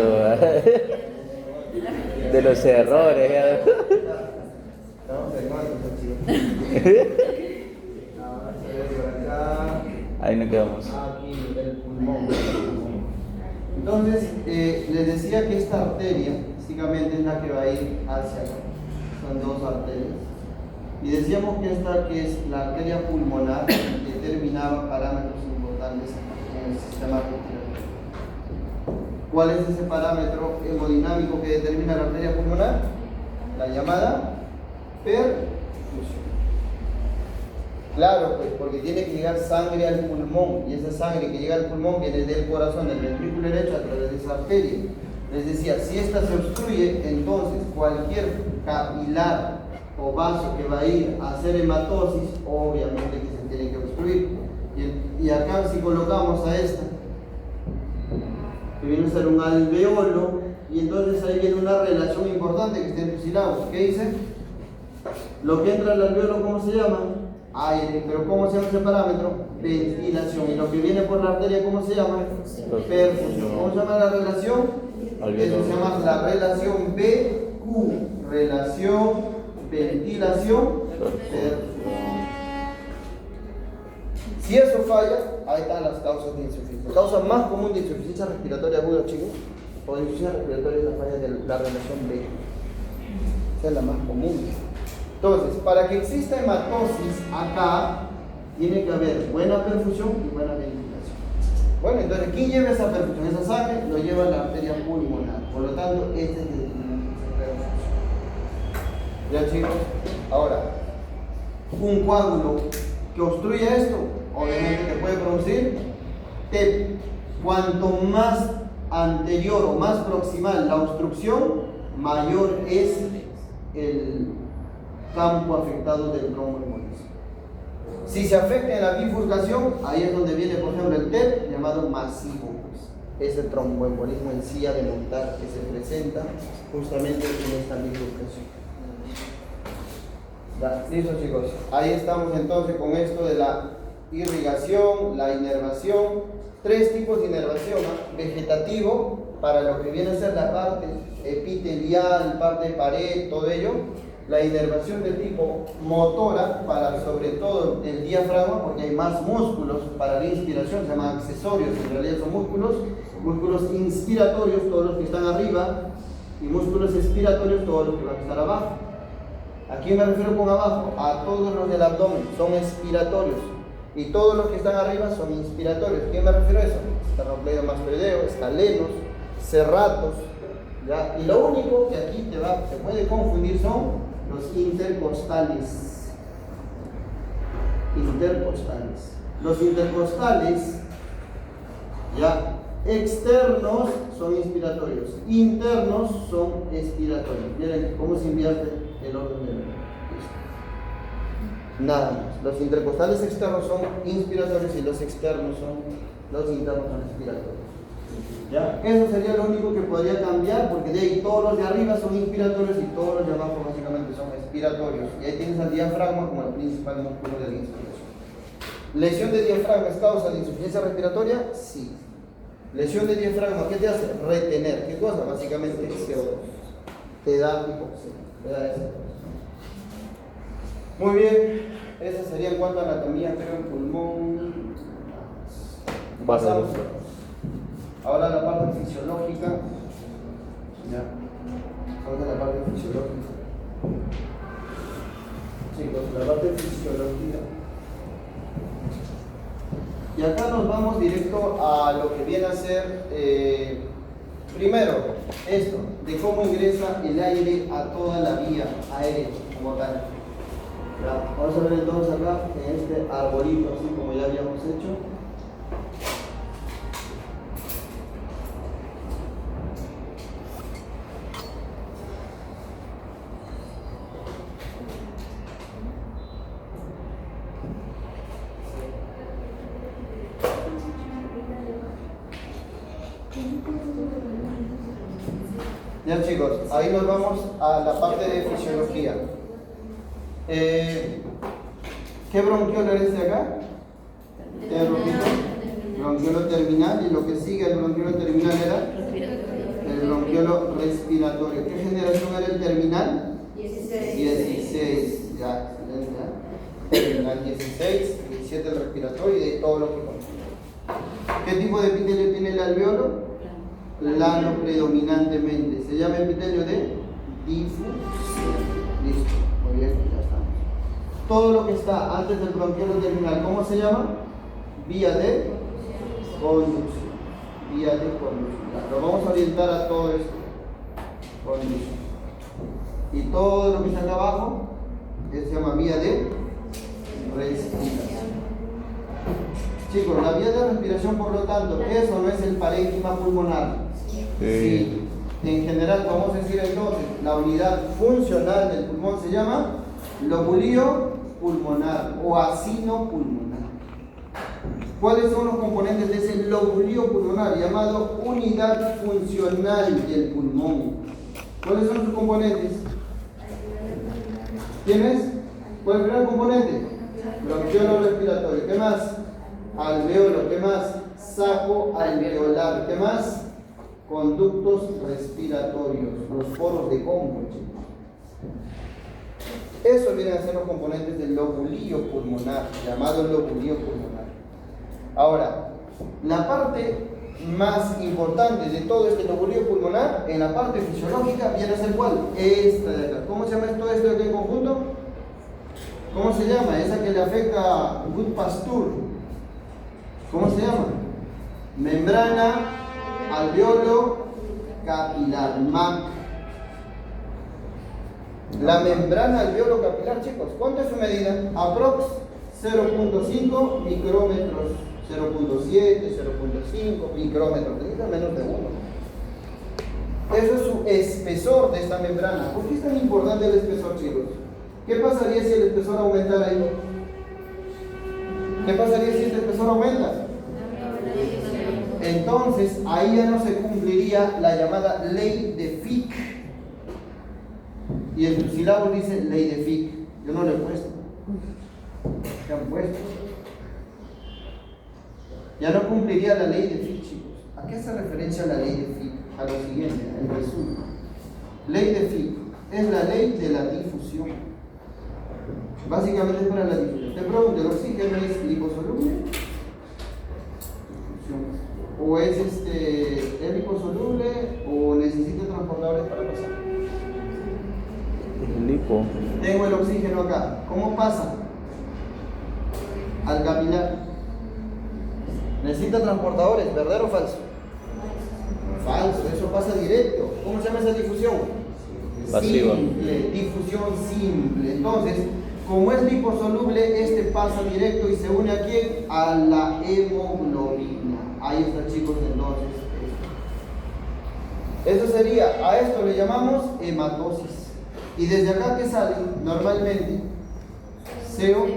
de los errores. Ya. Estamos firmando, Ahí nos quedamos. aquí el pulmón. Entonces, les decía que esta arteria, básicamente es la que va a ir hacia acá. Son dos arterias. Y decíamos que esta, que es la arteria pulmonar, determinaba parámetros importantes en el sistema respiratorio. ¿Cuál es ese parámetro hemodinámico que determina la arteria pulmonar? La llamada perfusión. Claro, pues porque tiene que llegar sangre al pulmón, y esa sangre que llega al pulmón viene del corazón, del ventrículo derecho, a través de esa arteria. Les decía, si esta se obstruye, entonces cualquier capilar o vaso que va a ir a hacer hematosis, obviamente que se tiene que obstruir. Y acá si colocamos a esta, que viene a ser un alveolo, y entonces ahí viene una relación importante que está en tus sílabos. ¿Qué dice? Lo que entra al alveolo, ¿cómo se llama? Aire. Pero ¿cómo se llama ese parámetro? Ventilación. Y lo que viene por la arteria, ¿cómo se llama? Perfusión. ¿Cómo se llama la relación? Eso se llama la relación BQ. Relación, ventilación, perfusión. Si eso falla, ahí están las causas de insuficiencia. La causa más común de insuficiencia respiratoria aguda, chicos, o de insuficiencia respiratoria, es la falla de la relación B. Esa es la más común. Entonces, para que exista hematosis acá, tiene que haber buena perfusión y buena ventilación. Bueno, entonces, ¿quién lleva esa perfusión? Esa sangre lo lleva la arteria pulmonar. Por lo tanto, este es el perfusión. ¿Ya, chicos? Ahora, un coágulo que obstruye esto, obviamente que puede producir TEP. Cuanto más anterior o más proximal la obstrucción, mayor es el campo afectado del tromboembolismo. Si se afecta en la bifurcación, ahí es donde viene, por ejemplo, el TEP llamado masivo. Es el tromboembolismo en silla de montar que se presenta justamente en esta bifurcación. Listo, chicos. Ahí estamos entonces con esto de la irrigación, la inervación. Tres tipos de inervación: vegetativo, para lo que viene a ser la parte epitelial, parte de pared, todo ello. La inervación de tipo motora, para sobre todo el diafragma, porque hay más músculos para la inspiración, se llaman accesorios, en realidad son músculos inspiratorios, todos los que están arriba, y músculos expiratorios, todos los que van a estar abajo. ¿A quién me refiero con abajo? A todos los del abdomen, son expiratorios. Y todos los que están arriba son inspiratorios. ¿Quién me refiero a eso? Esternocleidomastoideo, escalenos, serratos. ¿Ya? Y lo único que aquí se puede confundir son los intercostales. Los intercostales, ya, externos son inspiratorios, internos son expiratorios. Miren cómo se invierte el orden de la. Nada más. Los intercostales externos son inspiratorios y los externos los internos son expiratorios. ¿Ya? Eso sería lo único que podría cambiar, porque de ahí todos los de arriba son inspiratorios y todos los de abajo básicamente son expiratorios. Y ahí tienes al diafragma como el principal músculo de la inspiración. ¿Lesión de diafragma es causa de insuficiencia respiratoria? Sí. Lesión de diafragma, ¿qué te hace? Retener. ¿Qué cosa? Básicamente CO2. Te da hipoxemia. Muy bien, esa sería en cuanto a anatomía, pero en pulmón. Pasamos. Ahora la parte fisiológica. Ya. Vamos a la parte fisiológica. Chicos, la parte fisiología. Y acá nos vamos directo a lo que viene a ser, primero, esto, de cómo ingresa el aire a toda la vía aérea como tal. Ya, vamos a ver entonces acá en este arbolito, así como ya habíamos hecho. Ya chicos, ahí nos vamos a la parte de fisiología. ¿Qué bronquiolo era este acá? ¿Qué bronquiolo? Bronquiolo terminal, y lo que sigue al bronquiolo terminal era el bronquiolo respiratorio. ¿Qué generación era el terminal? 16. Ya, excelente. Terminal 16, 17 el respiratorio y de todo lo que pasa. ¿Qué tipo de epitelio tiene el alveolo? Plano predominantemente. Se llama epitelio de difusión. Listo, muy bien, ya estamos. Todo lo que está antes del bronquiolo terminal, ¿cómo se llama? Vía de conducción. Vía de conducción. Lo vamos a orientar a todo esto. Conducción. Y todo lo que está acá abajo se llama vía de respiración. Chicos, la vía de respiración, por lo tanto, eso no es el parénquima pulmonar. Sí. En general, vamos a decir entonces, la unidad funcional del pulmón se llama lobulillo pulmonar o acino pulmonar. ¿Cuáles son los componentes de ese lobulillo pulmonar llamado unidad funcional del pulmón? ¿Cuáles son sus componentes? ¿Quién es? ¿Cuál es el primer componente? Bronquiolo respiratorio. ¿Qué más? Alveolo. ¿Qué más? Saco alveolar. ¿Qué más? Conductos respiratorios, los poros de Congo, chicos. Eso vienen a ser los componentes del lobulillo pulmonar, llamado lobulillo pulmonar. Ahora, la parte más importante de todo este lobulillo pulmonar, en la parte fisiológica, viene a ser ¿cuál? Esta de acá. ¿Cómo se llama esto de aquí en conjunto? ¿Cómo se llama? Esa que le afecta a Good Pasteur. ¿Cómo se llama? Membrana alveolo capilar, MAC. La membrana alveolo capilar, chicos, ¿cuánto es su medida? Aprox 0.5 micrómetros, 0.7, 0.5 micrómetros, menos de 1. Eso es su espesor de esta membrana. ¿Por qué es tan importante el espesor, chicos? ¿Qué pasaría si el espesor aumentara ahí? ¿Qué pasaría si este espesor aumenta? Entonces, ahí ya no se cumpliría la llamada ley de Fick. Y en sus sílabos dice ley de Fick. Yo no le he puesto. ¿Qué han puesto? Ya no cumpliría la ley de Fick, chicos. ¿A qué hace referencia la ley de Fick? A lo siguiente, en resumen. Ley de Fick es la ley de la difusión. Básicamente es para la difusión. Te pregunto, ¿el oxígeno es liposoluble? ¿O es liposoluble o necesita transportadores para pasar? Lipo. Tengo el oxígeno acá. ¿Cómo pasa? Al capilar. Necesita transportadores, ¿verdadero o falso? Falso, eso pasa directo. ¿Cómo se llama esa difusión? Pasiva. Simple, difusión simple. Entonces, como es liposoluble, este pasa directo y se une ¿a quién? A la hemoglobina. Ahí está, chicos, entonces. Eso sería, a esto le llamamos hematosis. Y desde acá, ¿qué sale? Normalmente, CO2.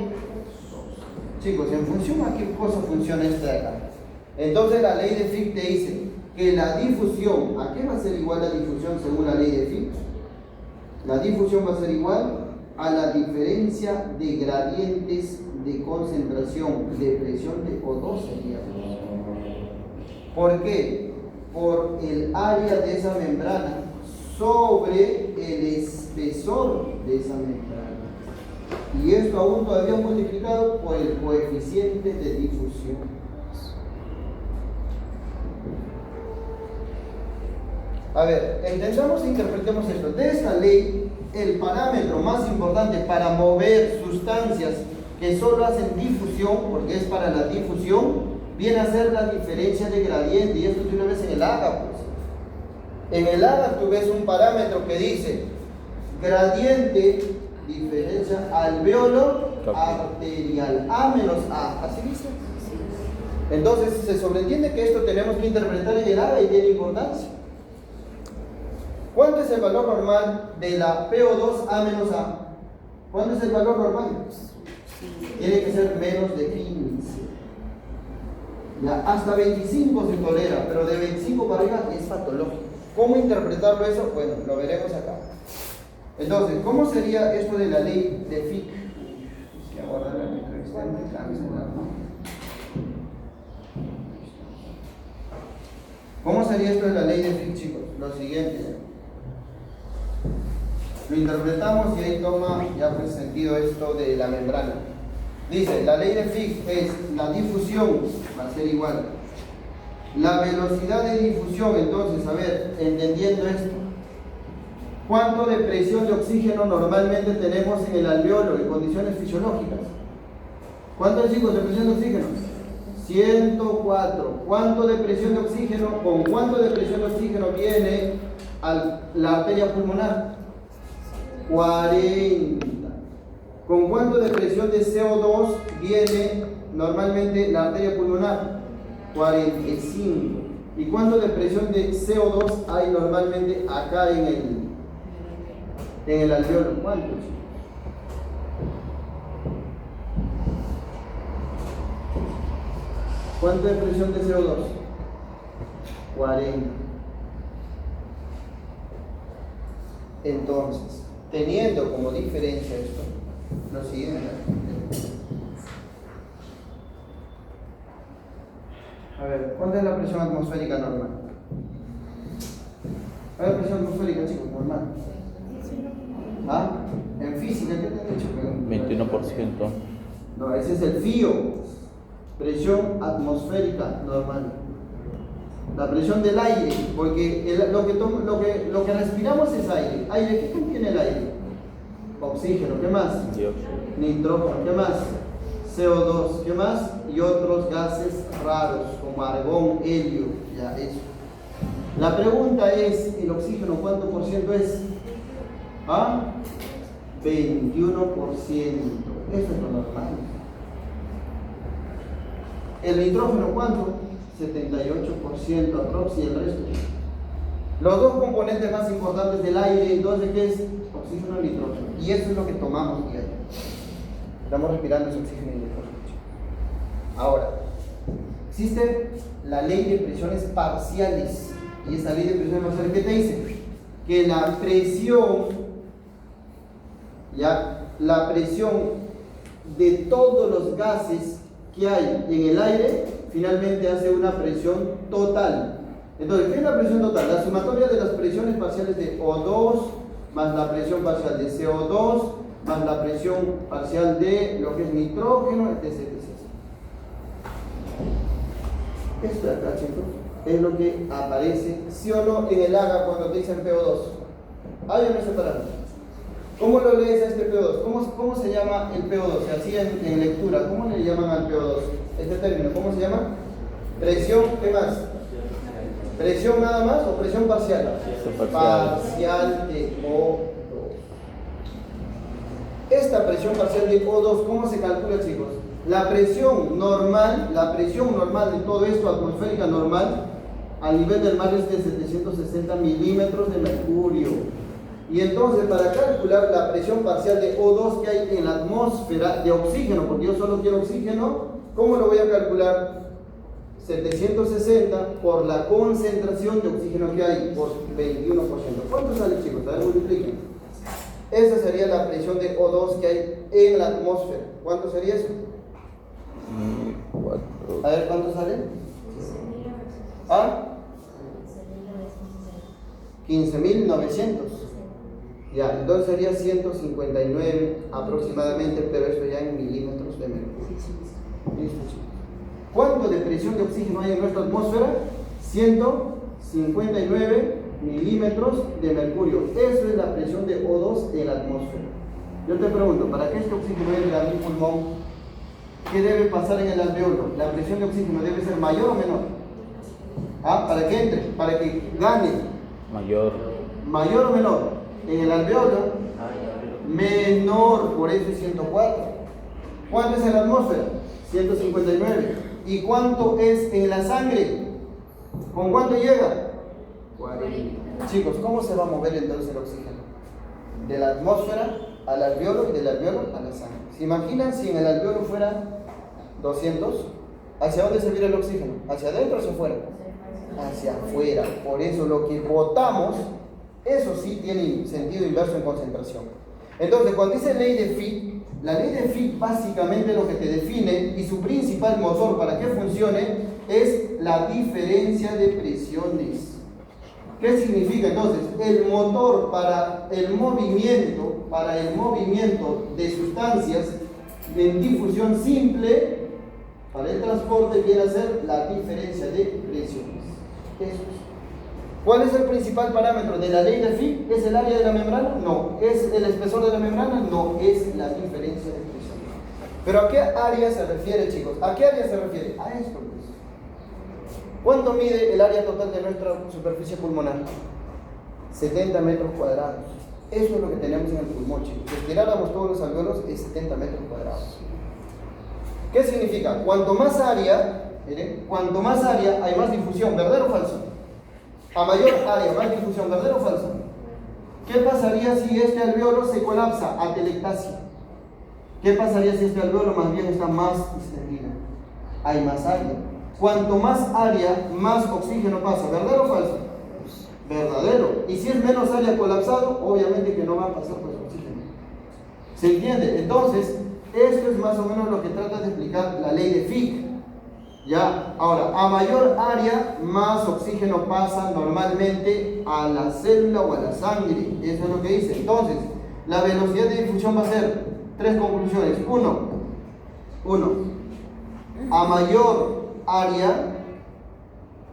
Chicos, en función a qué cosa funciona esta de acá. Entonces la ley de Fick te dice que la difusión, ¿a qué va a ser igual la difusión según la ley de Fick? La difusión va a ser igual a la diferencia de gradientes de concentración de presión de O2 sería. ¿Por qué? Por el área de esa membrana sobre el espesor de esa membrana. Y esto aún todavía multiplicado por el coeficiente de difusión. A ver, entendamos e interpretemos esto. De esta ley, el parámetro más importante para mover sustancias que solo hacen difusión, porque es para la difusión, viene a ser la diferencia de gradiente. Y esto tú lo ves en el AGA, pues. En el AGA tú ves un parámetro que dice gradiente diferencia alveolo arterial. A menos A, ¿así dice? Entonces se sobreentiende que esto tenemos que interpretar en el área y tiene importancia. ¿Cuánto es el valor normal de la PO2 A menos A? ¿Cuánto es el valor normal? Tiene que ser menos de 15. Ya, hasta 25 se tolera, pero de 25 para arriba es patológico. ¿Cómo interpretarlo eso? Bueno, lo veremos acá. Entonces, ¿cómo sería esto de la ley de Fick? Que ahora la microextender, ¿cómo sería esto de la ley de Fick, chicos? Lo siguiente. Lo interpretamos y ahí toma ya pues sentido esto de la membrana. Dice, la ley de Fick es la difusión, va a ser igual. La velocidad de difusión, entonces, a ver, entendiendo esto. ¿Cuánto de presión de oxígeno normalmente tenemos en el alveolo en condiciones fisiológicas? ¿Cuánto, chicos, de presión de oxígeno? 104. ¿Cuánto de presión de oxígeno? ¿Con cuánto de presión de oxígeno viene a la arteria pulmonar? 40. ¿Con cuánto de presión de CO2 viene normalmente la arteria pulmonar? 45. ¿Y cuánto de presión de CO2 hay normalmente acá en el alveolo? ¿Cuánto? ¿Cuánto de presión de CO2? 40. Entonces, teniendo como diferencia esto, lo siguiente. A ver, ¿cuánta es la presión atmosférica normal? A ver, presión atmosférica, chicos, normal. ¿Ah? En física, ¿qué te han dicho? 21%. No, ese es el FIO. Presión atmosférica normal. La presión del aire, porque lo que respiramos es aire. ¿Aire qué contiene el aire? Oxígeno, ¿qué más? Dióxido. Nitrógeno, ¿qué más? CO2, ¿qué más? Y otros gases raros como argón, helio, ya eso. La pregunta es, ¿el oxígeno cuánto por ciento es? ¿Ah? 21%. Eso es lo normal. ¿El nitrógeno cuánto? 78% aprox y el resto. Los dos componentes más importantes del aire, entonces, ¿qué es? Oxígeno y nitrógeno. Y eso es lo que tomamos diario. Estamos respirando ese oxígeno y nitrógeno. Ahora, existe la ley de presiones parciales. Y esa ley de presiones parciales, ¿qué te dice? Que la presión, la presión de todos los gases que hay en el aire, finalmente hace una presión total. Entonces, ¿qué es la presión total? La sumatoria de las presiones parciales de O2 más la presión parcial de CO2 más la presión parcial de lo que es nitrógeno, etc. Esto de acá, chicos, es lo que aparece, sí o no, en el AGA cuando te dicen PO2. ¿Hay o no separado? ¿Cómo lo lees a este PO2? ¿Cómo se llama el PO2? Así en lectura, ¿cómo le llaman al PO2? Este término, ¿cómo se llama? Presión, ¿qué más? ¿Presión nada más o presión parcial? Parcial de O2. Esta presión parcial de O2, ¿cómo se calcula, chicos? La presión normal de todo esto, atmosférica normal, a nivel del mar es de 760 milímetros de mercurio. Y entonces, para calcular la presión parcial de O2 que hay en la atmósfera de oxígeno, porque yo solo quiero oxígeno, ¿cómo lo voy a calcular? 760 por la concentración de oxígeno que hay, por 21%. ¿Cuánto sale, chicos? A ver, multipliquen. Esa sería la presión de O2 que hay en la atmósfera. ¿Cuánto sería eso? 4. A ver, ¿cuánto sale? ¿Ah? 15.900. Ya, entonces sería 159 aproximadamente, pero esto ya en milímetros de mercurio. Listo, chicos. ¿Cuánto de presión de oxígeno hay en nuestra atmósfera? 159 milímetros de mercurio. Eso es la presión de O2 en la atmósfera. Yo te pregunto, para que este oxígeno entre a mi pulmón, ¿qué debe pasar en el alveolo? ¿La presión de oxígeno debe ser mayor o menor? ¿Ah? ¿Para que entre? ¿Para que gane? Mayor. ¿Mayor o menor? En el alveolo, menor, por eso es 104. ¿Cuánto es en la atmósfera? 159. ¿Y cuánto es en la sangre? ¿Con cuánto llega? 40. Chicos, ¿cómo se va a mover entonces el oxígeno? De la atmósfera al alveolo y del alveolo a la sangre. ¿Se imaginan si en el alveolo fuera 200? ¿Hacia dónde se viene el oxígeno? ¿Hacia adentro o hacia afuera? Hacia afuera. Por eso lo que botamos, eso sí tiene sentido inverso en concentración. Entonces, cuando dice ley de Fick, la ley de Fick básicamente lo que te define y su principal motor para que funcione es la diferencia de presiones. ¿Qué significa entonces? El motor para el movimiento de sustancias en difusión simple, para el transporte viene a ser la diferencia de presiones. Eso es. ¿Cuál es el principal parámetro de la ley de Fick? ¿Es el área de la membrana? No. ¿Es el espesor de la membrana? No. Es la diferencia de presiones. ¿Pero a qué área se refiere, chicos? ¿A qué área se refiere? A esto, pues. ¿Cuánto mide el área total de nuestra superficie pulmonar? 70 metros cuadrados. Eso es lo que tenemos en el pulmón, chicos. Si estiráramos todos los alveolos, es 70 metros cuadrados. ¿Qué significa? Cuanto más área, miren, cuanto más área hay más difusión, ¿verdadero o falso? A mayor área, más difusión, ¿verdadero o falso? ¿Qué pasaría si este alveolo se colapsa? Atelectasia. ¿Qué pasaría si este alveolo más bien está más distendido? Hay más área. Cuanto más área, más oxígeno pasa, ¿verdadero o falso? Verdadero. Y si es menos área colapsado, obviamente que no va a pasar pues oxígeno. ¿Se entiende? Entonces, esto es más o menos lo que trata de explicar la ley de Fick. ¿Ya? Ahora, a mayor área, más oxígeno pasa normalmente a la célula o a la sangre. Eso es lo que dice. Entonces, la velocidad de difusión va a ser 3 conclusiones. Uno, a mayor área,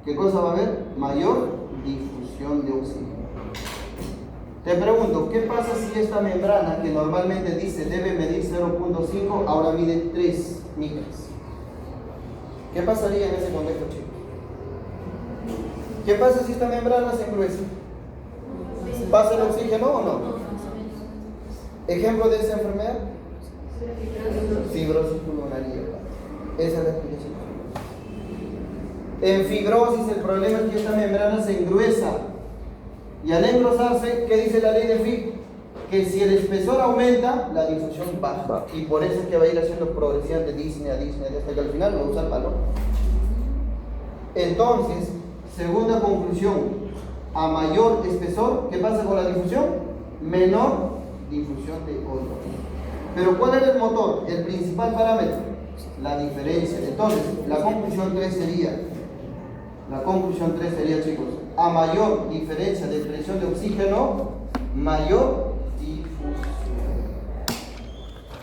¿qué cosa va a haber? Mayor difusión de oxígeno. Te pregunto, ¿qué pasa si esta membrana que normalmente dice debe medir 0.5 ahora mide 3 micras? ¿Qué pasaría en ese contexto, chicos? ¿Qué pasa si esta membrana se engruesa? ¿Pasa el oxígeno o no? ¿Ejemplo de esa enfermedad? Fibrosis pulmonar. Esa es la explicación. En fibrosis el problema es que esta membrana se engruesa. Y al engrosarse, ¿qué dice la ley de Fick? Que si el espesor aumenta, la difusión baja. Y por eso es que va a ir haciendo progresión de Disney, hasta que al final va a usar valor. Entonces, segunda conclusión, a mayor espesor, ¿qué pasa con la difusión? Menor difusión de ozono. Pero ¿cuál era el motor? El principal parámetro, la diferencia. Entonces, la conclusión 3 sería, chicos, a mayor diferencia de presión de oxígeno, mayor difusión.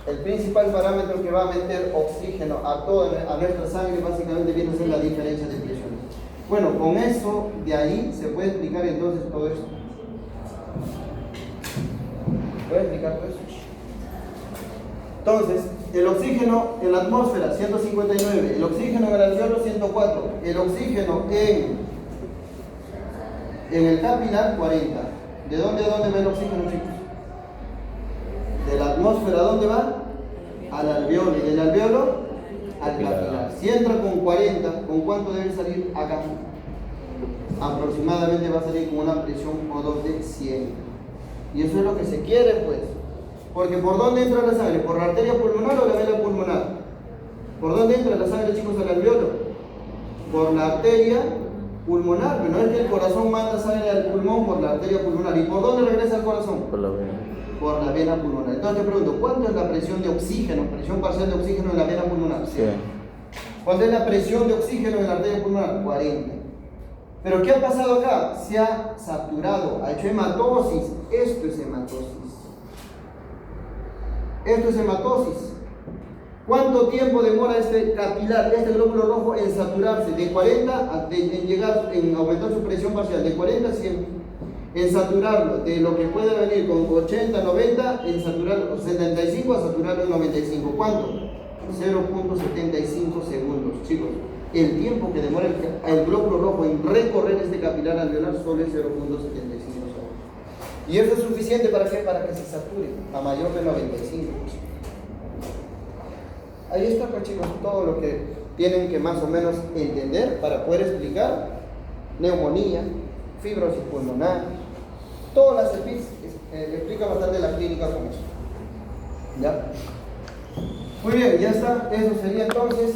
El principal parámetro que va a meter oxígeno a nuestra sangre básicamente viene a ser la diferencia de presiones. Bueno, con eso de ahí se puede explicar entonces todo esto. ¿Puede explicar todo eso? Entonces, el oxígeno en la atmósfera 159, el oxígeno en el alveolo 104, el oxígeno en el capilar 40. ¿De dónde a dónde va el oxígeno, chicos? De la atmósfera, ¿a dónde va? Al alveolo, y del alveolo al capilar. Si entra con 40, ¿con cuánto debe salir acá? Aproximadamente va a salir con una presión O2 de 100. Y eso es lo que se quiere, pues. Porque ¿por dónde entra la sangre? ¿Por la arteria pulmonar o la vena pulmonar? ¿Por dónde entra la sangre, chicos, al alveolo? Por la arteria pulmonar. Pero no es que el corazón manda sangre al pulmón por la arteria pulmonar. ¿Y por dónde regresa el corazón? Por la vena. Por la vena pulmonar. Entonces te pregunto, ¿cuánto es la presión de oxígeno? Presión parcial de oxígeno en la vena pulmonar. Sí. ¿Cuánto es la presión de oxígeno en la arteria pulmonar? 40. Pero ¿qué ha pasado acá? Se ha saturado, ha hecho hematosis. Esto es hematosis. Esto es hematosis. ¿Cuánto tiempo demora este capilar, este glóbulo rojo en saturarse? De 40 en aumentar su presión parcial, de 40 a 100. En saturarlo, de lo que puede venir con 80, 90, en saturarlo 75 a saturarlo en 95. ¿Cuánto? 0.75 segundos, chicos. El tiempo que demora el glóbulo rojo en recorrer este capilar alveolar solo es 0.75 segundos. ¿Y eso es suficiente para qué? Para que se sature a mayor de 95. Ahí está, pues chicos, todo lo que tienen que más o menos entender para poder explicar neumonía, fibrosis pulmonar, todas las EPIs, explica bastante la clínica con eso. ¿Ya? Muy bien, ya está, eso sería entonces,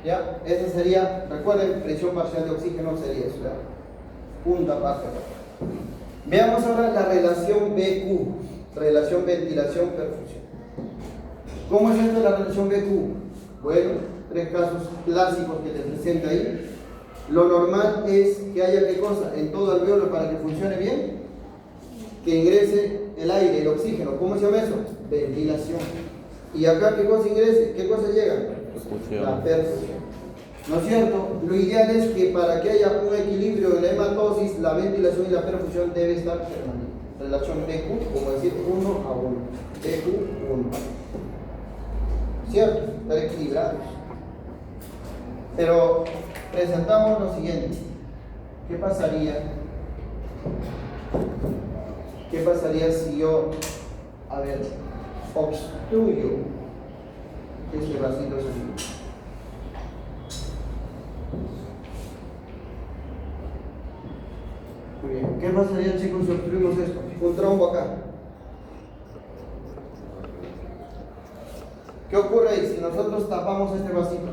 ya, eso sería, recuerden, presión parcial de oxígeno sería eso, ¿ya? Punto aparte. Veamos ahora la relación BQ, relación ventilación-perfusión. ¿Cómo es esto de la relación BQ? Bueno, 3 casos clásicos que te presenta ahí. Lo normal es que haya ¿qué cosa? En todo alveolo para que funcione bien, que ingrese el aire, el oxígeno. ¿Cómo se llama eso? Ventilación. ¿Y acá qué cosa ingrese? ¿Qué cosa llega? Perfusión. La perfusión. ¿No es cierto? Lo ideal es que para que haya un equilibrio en la hematosis, la ventilación y la perfusión debe estar permanente. Relación BQ, como decir 1 a 1. BQ 1. ¿Cierto? Estar equilibrados. Pero presentamos lo siguiente. ¿Qué pasaría? ¿Qué pasaría si yo, a ver, obstruyo este vasito así? Muy bien. ¿Qué pasaría, chicos, si obstruimos esto? Un trombo acá. ¿Qué ocurre ahí si nosotros tapamos este vasito?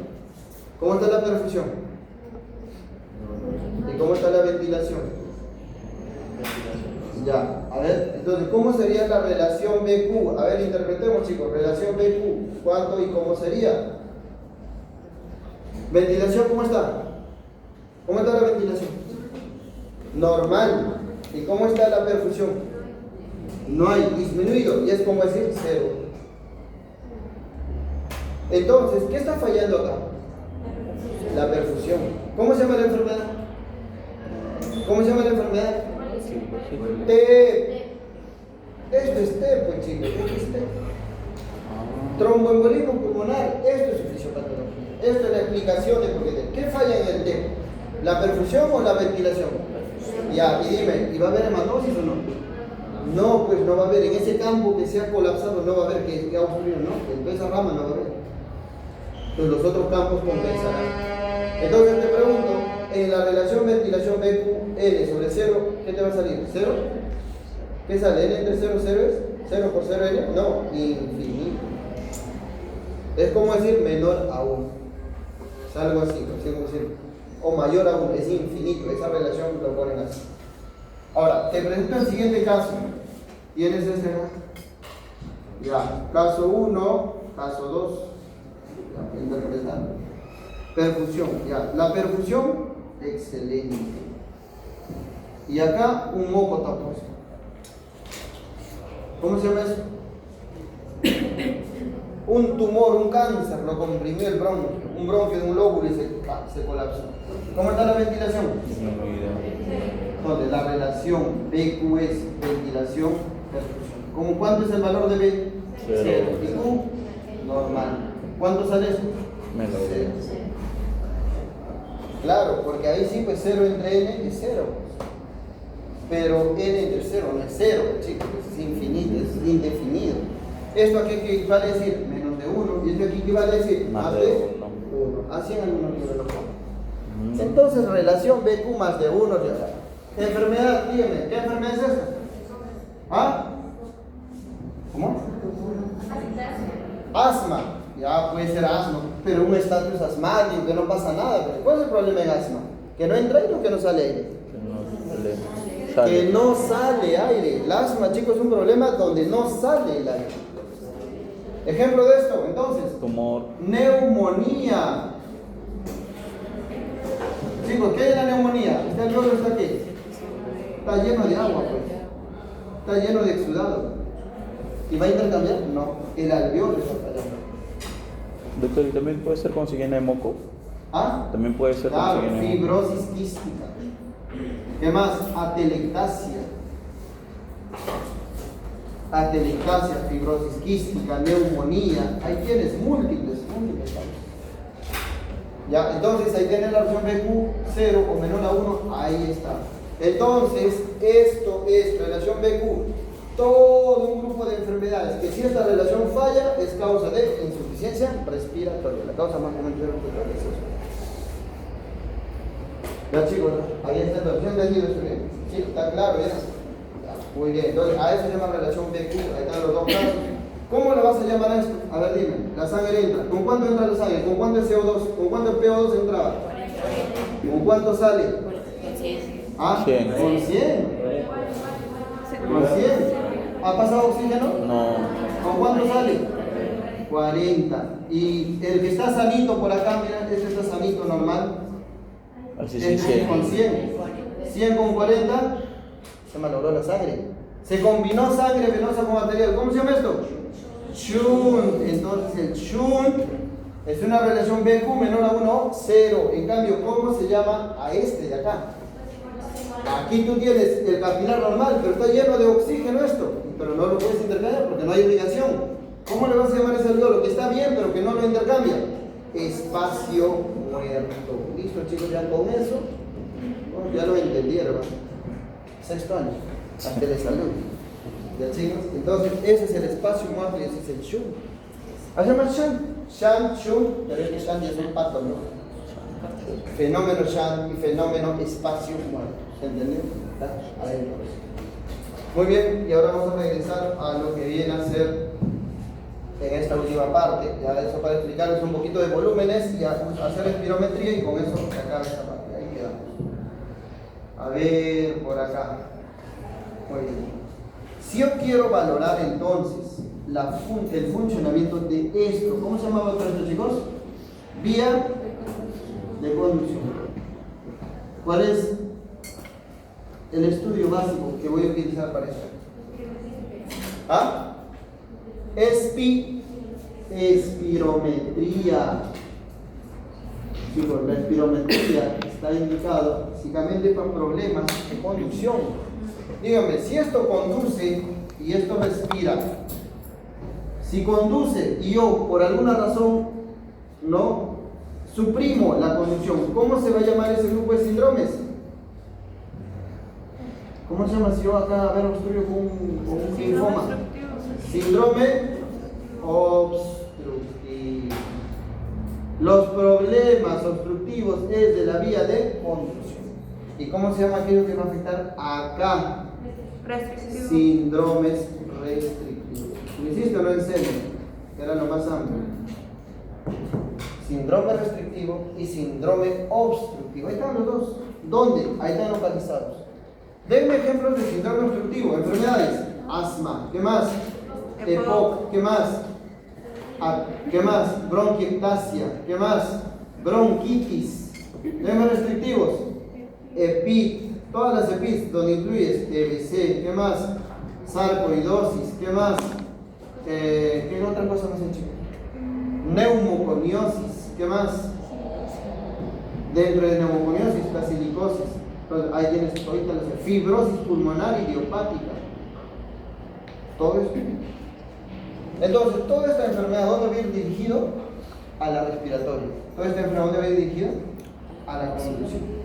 ¿Cómo está la perfusión? ¿Y cómo está la ventilación? Ya, a ver, entonces, ¿cómo sería la relación BQ? A ver, interpretemos, chicos, relación BQ. ¿Cuánto y cómo sería? ¿Ventilación cómo está? ¿Cómo está la ventilación? Normal. ¿Y cómo está la perfusión? No hay, disminuido, y es como decir 0. Entonces, ¿qué está fallando acá? La perfusión. ¿Cómo se llama la enfermedad? ¿Cómo se llama la enfermedad? TEP. Esto es TEP, pues chicos, esto es TEP. Tromboembolismo pulmonar, esto es fisiopatología. Esto es la explicación de por qué. ¿Qué falla en el TEP? ¿La perfusión o la ventilación? Ya, y dime, ¿y va a haber hematosis o no? No, pues no va a haber. En ese campo que se ha colapsado no va a haber que ha obstruido, ¿no? En esa rama no va a haber. Entonces los otros campos compensarán. Entonces te pregunto, en la relación ventilación BQ, N sobre 0, ¿qué te va a salir? ¿0? ¿Qué sale? ¿N entre 0, 0 es? ¿0 por 0 N? No, infinito. Es como decir menor a 1. Es algo así, como decir, o mayor a 1, es infinito. Esa relación lo ponen así. Ahora, te presento el siguiente caso. ¿Tienes este? Ya, caso 1, caso 2. Ya, interpretando. Perfusión, ya. La perfusión, excelente. Y acá un moco taposo. ¿Cómo se llama eso? Un tumor, un cáncer, lo comprimió el bronquio. Un bronquio de un lóbulo y se colapsó. ¿Cómo está la ventilación? Entonces, la relación BQ es ventilación, perfusión. ¿Cómo cuánto es el valor de B? 0. ¿Y Q? Normal. ¿Cuánto sale eso? Menos. 0. Claro, porque ahí sí, pues 0 entre N es 0. Pero N entre 0 no es 0, chicos, es infinito, es indefinido. ¿Esto aquí qué equivale a decir? Menos de 1. ¿Y esto aquí equivale a decir? Más de 1. Así en algunos libros lo ponen. Entonces, relación BQ más de 1. Enfermedad, dígame, ¿qué enfermedad es esta? ¿Ah? ¿Cómo? Asma. Ya puede ser asma, pero un estatus asmático, que no pasa nada. ¿Cuál es el problema en asma? ¿Que no entra aire o que no sale aire? Que no sale aire. El asma, chicos, es un problema donde no sale el aire. Ejemplo de esto, entonces. Tumor. Neumonía. Chicos, ¿qué es la neumonía? Este alveolo está aquí. Está lleno de agua, pues. Está lleno de exudado. ¿Y va a intercambiar? No. El alveolo está fallando. Doctor, ¿y también puede ser con siguiente de moco? ¿Ah? También puede ser claro, con siguiente de moco. fibrosis quística. ¿Qué más? Atelectasia. Atelectasia, fibrosis quística, neumonía. Ahí tienes múltiples casos. Ya, entonces ahí tienes la opción BQ 0 o menor a 1. Ahí está. Entonces, esto es relación BQ todo un grupo de enfermedades que si esta relación falla es causa de insuficiencia respiratoria. La causa más común respiratoria es eso. Ya chicos, ahí está entonces, ¿entendido esto bien? Sí, está claro ya. Muy bien, entonces a eso se llama relación BQ, ahí están los dos casos. ¿Cómo le vas a llamar a esto? A ver, dime, la sangre entra. ¿Con cuánto entra la sangre? ¿Con cuánto el CO2? ¿Con cuánto el PO2 entraba? ¿Con cuánto sale? ¿Ah? 100. ¿Con 100? ¿Con 100? ¿Ha pasado oxígeno? No. ¿Con cuánto sale? 40. Y el que está sanito por acá, mira, este está sanito normal. Así Este sí, es con 100. 100 con 40, se malogró la sangre. Se combinó sangre venosa con arterial. ¿Cómo se llama esto? Shunt. Entonces el shunt es una relación BQ menor a 1, 0. En cambio, ¿cómo se llama a este de acá? Aquí tú tienes el capilar normal, pero está lleno de oxígeno esto. Pero no lo puedes intercambiar porque no hay irrigación. ¿Cómo le vas a llamar ese alveolo? Que está bien, pero que no lo intercambia. Espacio muerto. ¿Listo, chicos? Ya con eso, bueno, ya lo entendieron. Sexto año, ante de salud. ¿Ya, chicos? Entonces, ese es el espacio muerto y ese es el shunt. ¿Hacemos shunt? Shunt, shunt, pero es que shunt ya es un pato, ¿no? Fenómeno shunt y fenómeno espacio muerto. ¿Se entendió? Ahí. Muy bien, y ahora vamos a regresar a lo que viene a ser en esta última parte. Ya eso para explicarles un poquito de volúmenes y hacer espirometría y con eso se acaba esta parte. Ahí quedamos. A ver, por acá. Muy bien. Si yo quiero valorar entonces el funcionamiento de esto, ¿cómo se llamaba esto, chicos? Vía de conducción. ¿Cuál es el estudio básico que voy a utilizar para esto? ¿Ah? Espirometría. Chicos, la espirometría está indicado básicamente para problemas de conducción. Dígame, si esto conduce y esto respira, si conduce y yo por alguna razón no suprimo la conducción, ¿cómo se va a llamar ese grupo de síndromes? ¿Cómo se llama si yo acá a ver obstruyo con un linfoma? Síndrome obstructivo. Los problemas obstructivos es de la vía de conducción. ¿Y cómo se llama aquello que va a afectar acá? Restrictivo. Síndromes restrictivos. ¿Lo hiciste o no en serio? Era lo más amplio. Síndrome restrictivo y síndrome obstructivo. Ahí están los dos. ¿Dónde? Ahí están localizados. Denme ejemplos de síndrome obstructivo. Enfermedades. Asma. ¿Qué más? EPOC. ¿Qué más? ¿Qué más? Bronquiectasia. ¿Qué más? Bronquitis. Denme restrictivos. EPIT. Todas las EPITs donde incluyes TBC. ¿Qué más? Sarcoidosis. ¿Qué más? ¿Qué otra cosa más he hecho? Neumoconiosis. ¿Qué más? Dentro de neumoconiosis, la silicosis. Ahí tienes ahorita la fibrosis pulmonar idiopática. Todo esto. Entonces, toda esta enfermedad, ¿dónde va a ir dirigido? A la respiratoria. Toda esta enfermedad, ¿dónde va a ir dirigida? A la conducción.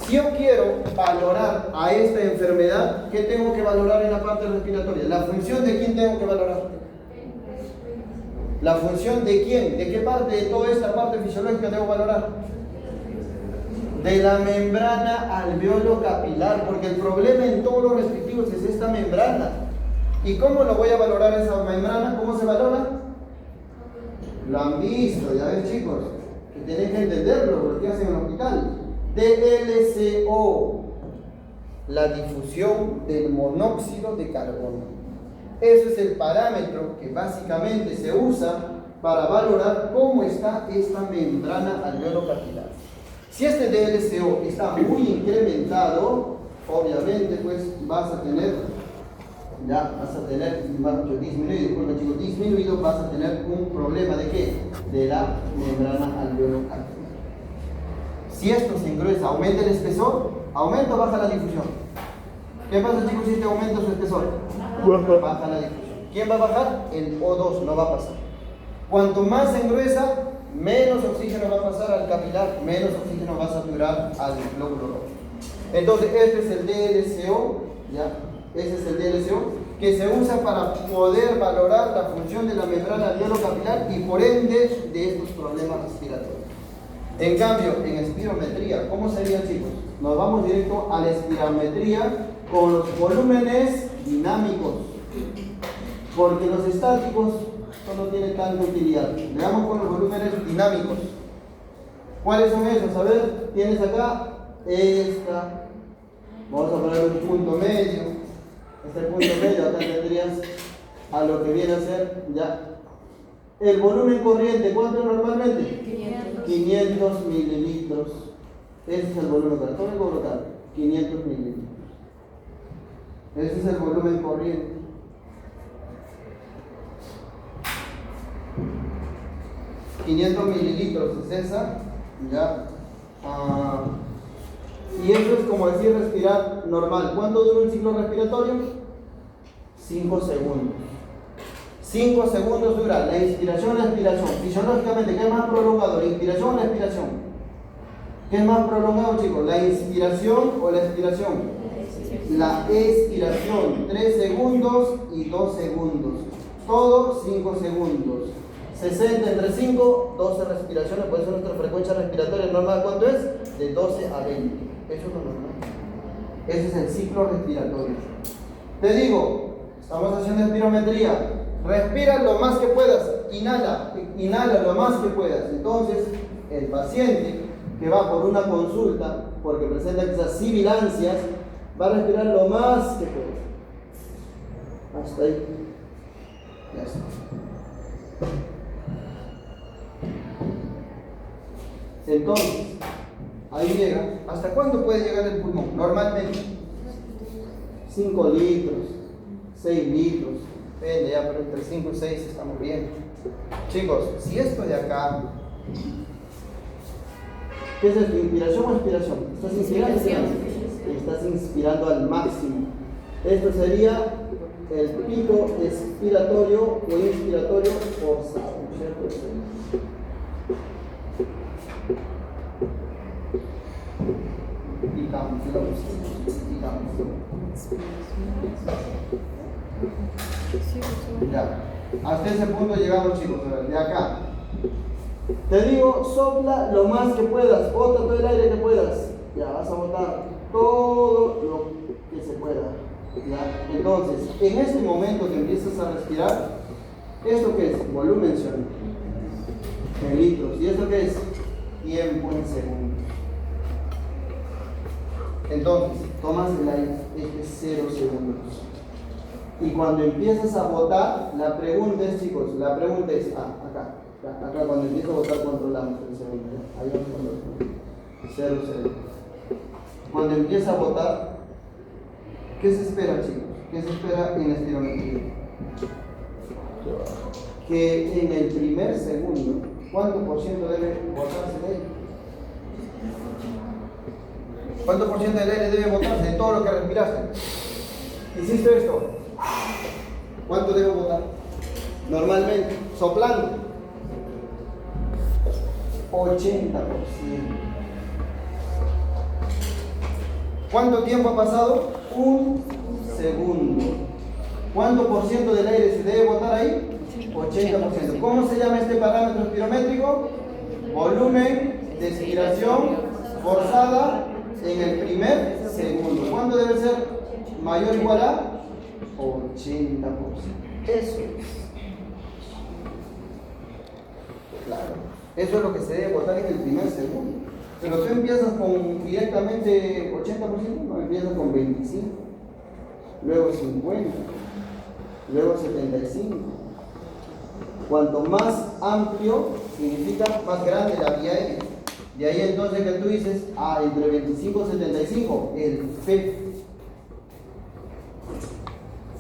Si yo quiero valorar a esta enfermedad, ¿qué tengo que valorar en la parte respiratoria? ¿La función de quién tengo que valorar? ¿La función de quién? ¿De qué parte de toda esta parte fisiológica tengo que valorar? De la membrana alveolo capilar, porque el problema en todos los restrictivos es esta membrana. ¿Y cómo lo voy a valorar esa membrana? ¿Cómo se valora? Lo han visto, ya ven, chicos, que tienen que entenderlo, porque hacen en el hospital. DLCO, la difusión del monóxido de carbono. Ese es el parámetro que básicamente se usa para valorar cómo está esta membrana alveolo capilar. Si este DLCO está muy incrementado, obviamente pues vas a tener disminuido, vas a tener un problema de qué? De la membrana alveolo capilar. Si esto se engruesa, aumenta el espesor, aumenta o baja la difusión. ¿Qué pasa, chicos, si este aumenta su espesor? Baja la difusión. ¿Quién va a bajar? El O2 no va a pasar. Cuanto más se engruesa, menos oxígeno va a pasar al capilar, menos oxígeno va a saturar al glóbulo rojo. Entonces, este es el DLCO ¿ya? Ese es el DLCO, que se usa para poder valorar la función de la membrana alveolo-capilar y por ende de estos problemas respiratorios. En cambio, en espirometría, ¿cómo sería, chicos? Nos vamos directo a la espirometría con los volúmenes dinámicos, porque los estáticos no tienen tanta utilidad. Veamos con los volúmenes dinámicos. ¿Cuáles son esos? A ver, tienes acá esta. Vamos a poner un punto medio. Este punto medio, acá tendrías a lo que viene a ser ya el volumen corriente. ¿Cuánto es normalmente? 500 mililitros. Ese es el volumen corriente. ¿Cómo lo colocar? 500 mililitros. Ese es el volumen corriente. $500 mililitros es esa, ya. Y eso es como decir respirar normal. ¿Cuánto dura un ciclo respiratorio? 5 segundos. 5 segundos dura la inspiración, la expiración. Fisiológicamente, ¿qué es más prolongado? ¿La inspiración o la expiración? ¿Qué es más prolongado, chicos? ¿La inspiración o la expiración? La expiración. 3 segundos y 2 segundos. Todo 5 segundos. 60 entre 5, 12 respiraciones. Por eso nuestra frecuencia respiratoria normal, ¿cuánto es? De 12 a 20. Eso es lo normal. Ese es el ciclo respiratorio. Te digo, estamos haciendo espirometría. Respira lo más que puedas. Inhala lo más que puedas. Entonces, el paciente que va por una consulta, porque presenta esas sibilancias, va a respirar lo más que pueda. Hasta ahí. Ya está. Entonces, ahí llega. ¿Hasta cuándo puede llegar el pulmón? Normalmente 5 litros, 6 litros, depende ya, pero entre 5 y 6 estamos bien. Chicos, si esto de acá, ¿qué es esto? ¿Inspiración o expiración? ¿Estás inspirando? Estás inspirando al máximo. Esto sería el pico expiratorio o inspiratorio forzado, ¿cierto? Ya, hasta ese punto llegamos, chicos. De acá te digo, sopla lo más que puedas, bota todo el aire que puedas. Ya, vas a botar todo lo que se pueda. Ya, entonces, en este momento que empiezas a respirar, ¿esto qué es? Volumen en litros. ¿Y esto qué es? Tiempo en segundos. Entonces, tomas el aire, es 0 segundos. Y cuando empiezas a botar, la pregunta es, chicos, acá cuando empiezas a botar controlamos el segundo. Ahí vamos 0 segundos. Cuando empieza a botar, ¿qué se espera, chicos? ¿Qué se espera en la espirometría? Que en el primer segundo, ¿cuánto por ciento debe botarse de aire? ¿Cuánto por ciento del aire debe botarse de todo lo que respiraste? ¿Hiciste esto? ¿Cuánto debe botar? Normalmente, soplando, 80%. ¿Cuánto tiempo ha pasado? 1 segundo. ¿Cuánto por ciento del aire se debe botar ahí? 80%. ¿Cómo se llama este parámetro espirométrico? Volumen de expiración forzada en el primer segundo. ¿Cuánto debe ser mayor o igual a? 80%. Eso es. Claro. Eso es lo que se debe botar en el primer segundo. Pero tú empiezas con directamente 80%, no, empiezas con 25%, luego 50%, luego 75%. Cuanto más amplio, significa más grande la vía aérea. De ahí entonces que tú dices, entre 25 y 75, el F,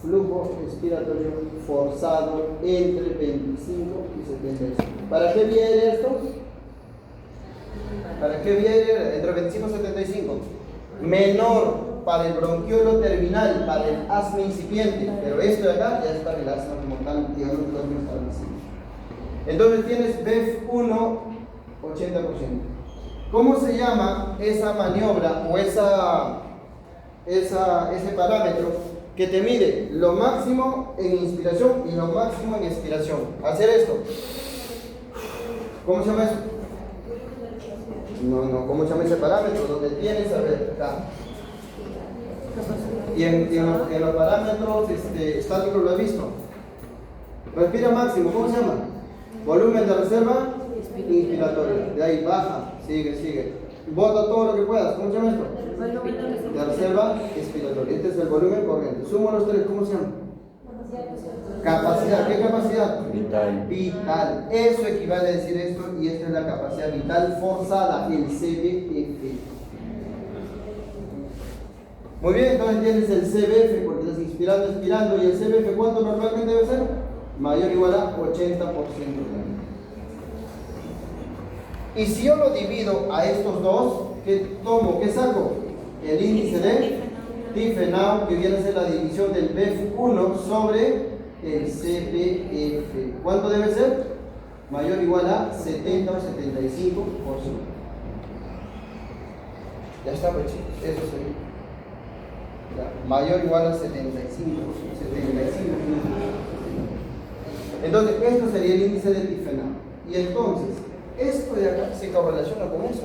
flujo expiratorio forzado entre 25 y 75. ¿Para qué vía aérea esto? ¿Para qué vía aérea? Entre 25 y 75. Menor para el bronquiolo terminal, para el asma incipiente, pero esto de acá ya es para el asma como tal, digamos que no está establecido. Entonces tienes BEF1 80%. ¿Cómo se llama esa maniobra o ese parámetro que te mide lo máximo en inspiración y lo máximo en expiración. Hacer esto. ¿Cómo se llama eso? No, ¿cómo se llama ese parámetro? Donde tienes, a ver, acá. Y en los parámetros estáticos lo he visto. Respira máximo, ¿cómo se llama? Volumen de reserva inspiratoria. De ahí baja, sigue. Bota todo lo que puedas. ¿Cómo se llama esto? De reserva expiratoria. Este es el volumen corriente. Sumo los tres, ¿cómo se llama? Capacidad. ¿Qué capacidad? Vital. Eso equivale a decir esto, y esta es la capacidad vital forzada, el CBF. Muy bien, entonces tienes el CBF porque estás inspirando, expirando, y el CBF, ¿cuánto normalmente debe ser? Mayor o igual a 80%. Y si yo lo divido a estos dos, ¿qué tomo? ¿Qué saco? El índice de Tiefenau, que viene a ser la división del BEF1 sobre el CBF. ¿Cuánto debe ser? Mayor o igual a 70 o 75%. Ya está, pues chicos, eso sería. Ya, mayor o igual a 75. Entonces, esto sería el índice de Tiefenau. Y entonces, esto de acá se correlaciona con eso,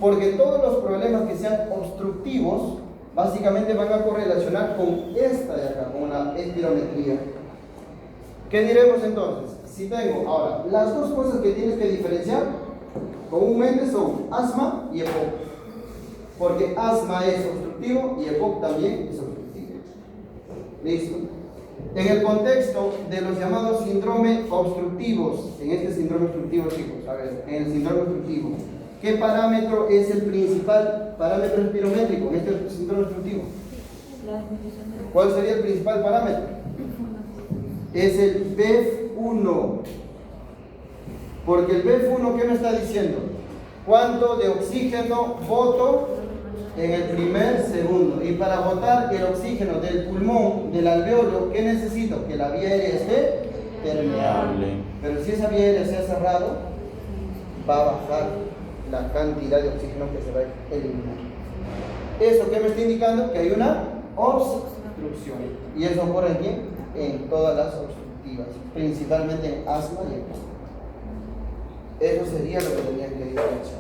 porque todos los problemas que sean obstructivos básicamente van a correlacionar con esta de acá, con la espirometría. ¿Qué diremos entonces? Si tengo ahora las dos cosas que tienes que diferenciar comúnmente son asma y EPOC, porque asma es obstructivo y EPOC también es obstructivo. Listo. En el contexto de los llamados síndromes obstructivos, en este síndrome obstructivo, chicos, a ver, en el síndrome obstructivo, ¿qué parámetro es el principal parámetro espirométrico en este síndrome obstructivo? ¿Cuál sería el principal parámetro? Es el BEF1. Porque el BEF1, ¿qué me está diciendo? ¿Cuánto de oxígeno boto en el primer segundo? Y para botar el oxígeno del pulmón, del alveolo, ¿qué necesito? Que la vía aérea esté permeable. Pero si esa vía aérea se ha cerrado, va a bajar la cantidad de oxígeno que se va a eliminar. ¿Eso qué me está indicando? Que hay una obstrucción. Y eso ocurre bien en todas las obstructivas, principalmente en asma y EPOC. Eso sería lo que tenían que diferenciar.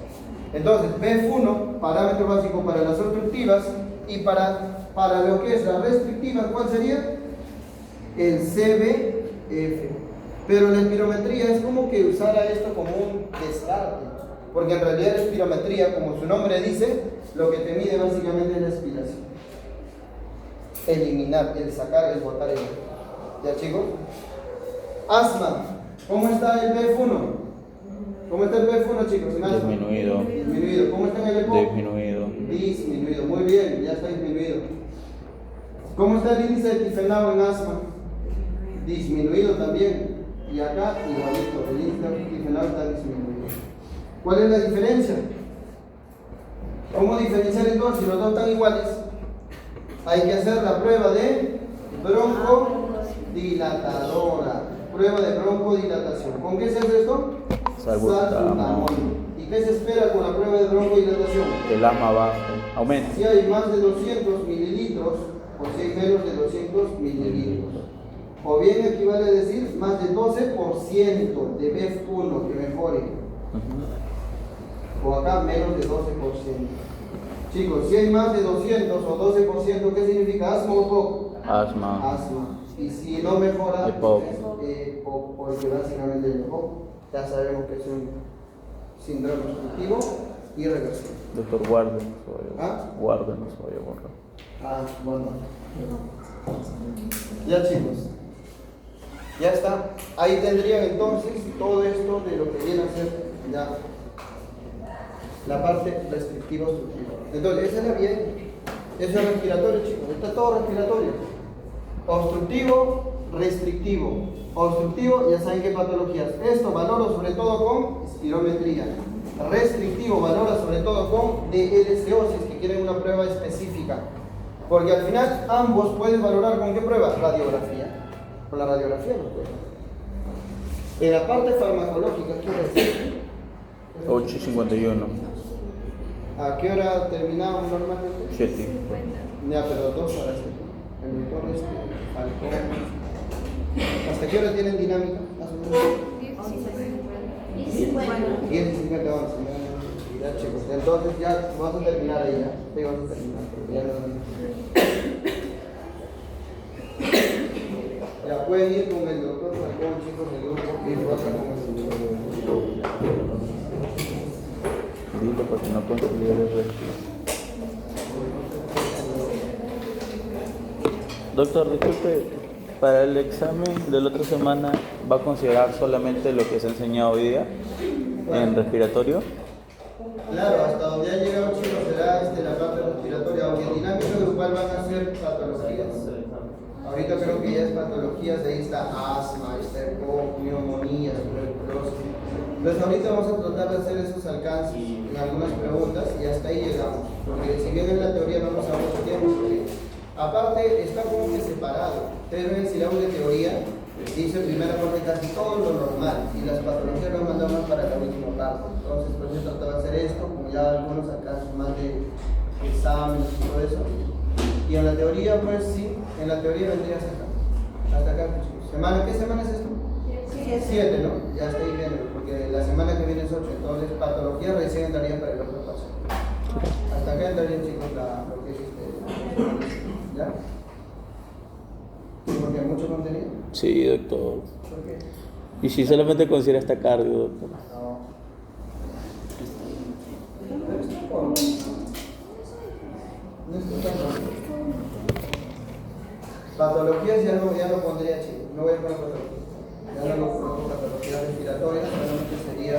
Entonces, BEF1, parámetro básico para las obstructivas, y para lo que es la restrictiva, ¿cuál sería? El CBF. Pero la espirometría es como que usara esto como un descarte, porque en realidad la espirometría, como su nombre dice, lo que te mide básicamente es la expiración. Eliminar, el sacar, el botar el. ¿Ya, chicos? Asma. ¿Cómo está el BEF1? ¿Cómo está el BEF1, chicos? Disminuido. ¿Cómo está en el EPOC? Disminuido. Muy bien, ya está disminuido. ¿Cómo está el índice de Tiefenau en asma? Disminuido también. Y acá igualito, el índice de Tiefenau está disminuido. ¿Cuál es la diferencia? ¿Cómo diferenciar entonces si los dos están iguales? Hay que hacer la prueba de broncodilatadora. Prueba de broncodilatación. ¿Con qué se hace esto? Salbutamol. ¿Y qué se espera con la prueba de broncodilatación? Que el asma baje, aumente. Si hay más de 200 mililitros o si hay menos de 200 mililitros. O bien equivale a decir más de 12% de BEF1 que mejore. O acá menos de 12%. Chicos, si hay más de 200 o 12%, ¿qué significa? ¿Asma o EPOC? Asma. Y si no mejora, EPOC. EPOC, porque básicamente el EPOC ya sabemos que es un síndrome obstructivo irreversible. Doctor, guárdenos hoy. ¿Ah? Guárdenos hoy, borra. Bueno. Ya, chicos. Ya está. Ahí tendrían entonces todo esto de lo que viene a ser ya la parte restrictiva obstructiva. Entonces, esa es la vía. Eso es respiratorio, chicos. Está todo respiratorio. Obstructivo, restrictivo. Obstructivo, ya saben qué patologías. Esto valoro sobre todo con espirometría. Restrictivo valora sobre todo con DLCO, si es que quieren una prueba específica. Porque al final ambos puedes valorar con qué prueba? Radiografía. Con la radiografía no puedes. En la parte farmacológica, ¿qué decir? 8:51. ¿A qué hora terminamos normalmente? 7:50. Ya, pero 2 horas. El doctor Falcón. ¿Hasta qué hora tienen dinámica? Más o menos. 10:50 vamos. Ya, chicos. Entonces ya vamos a terminar ahí, ¿ya? Sí, vamos a terminar. Porque ya no... Ya pueden ir con el doctor Falcón, chicos, del grupo. Y vas a con el Dilo porque no considero el resto. Doctor, disculpe, para el examen de la otra semana, ¿va a considerar solamente lo que se ha enseñado hoy día en respiratorio? Claro, hasta donde ha llegado, chicos, será la parte respiratoria, aunque en dinámica grupal van a ser patologías. Ahorita creo que ya es patologías, de ahí está asma, está EPOC, neumonía, tuberculosis. Entonces ahorita vamos a tratar de hacer esos alcances en algunas preguntas y hasta ahí llegamos. Porque si bien en la teoría no nos vamos a tiempo, aparte está como que separado. Ustedes ven si la de teoría dice primera parte casi todo lo normal y las patologías lo mandamos para la última parte. Entonces pues yo trataba de hacer esto, como ya algunos alcances más de exámenes y todo eso. Y en la teoría, pues sí, en la teoría vendría hasta acá, chicos. ¿Qué semana es esto? 7, ¿no? Ya está ahí viendo, porque la semana que viene es 8, entonces patología recién entraría para el otro paso. Hasta acá entraría, chicos, lo que es ¿ya? Porque hay mucho contenido. Sí, doctor. ¿Por qué? ¿Y si solamente considera esta cardio, doctor? No. No es tan rápido. Patologías ya no pondría, chicos. No voy a poner patologías. Ya no lo coloco patologías respiratorias, solamente sería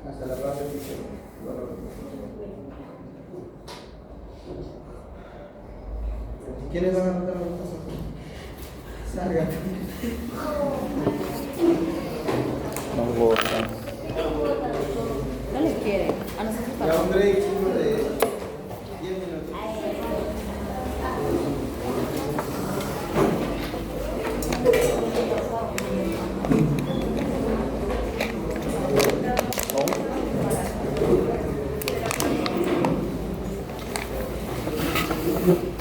hasta la parte fisiológica. ¿Quiénes van a anotar las cosas? Salgan. No votan. No les quiere. A nosotros Ya tampoco. un break, chicos, de 10 minutos. No.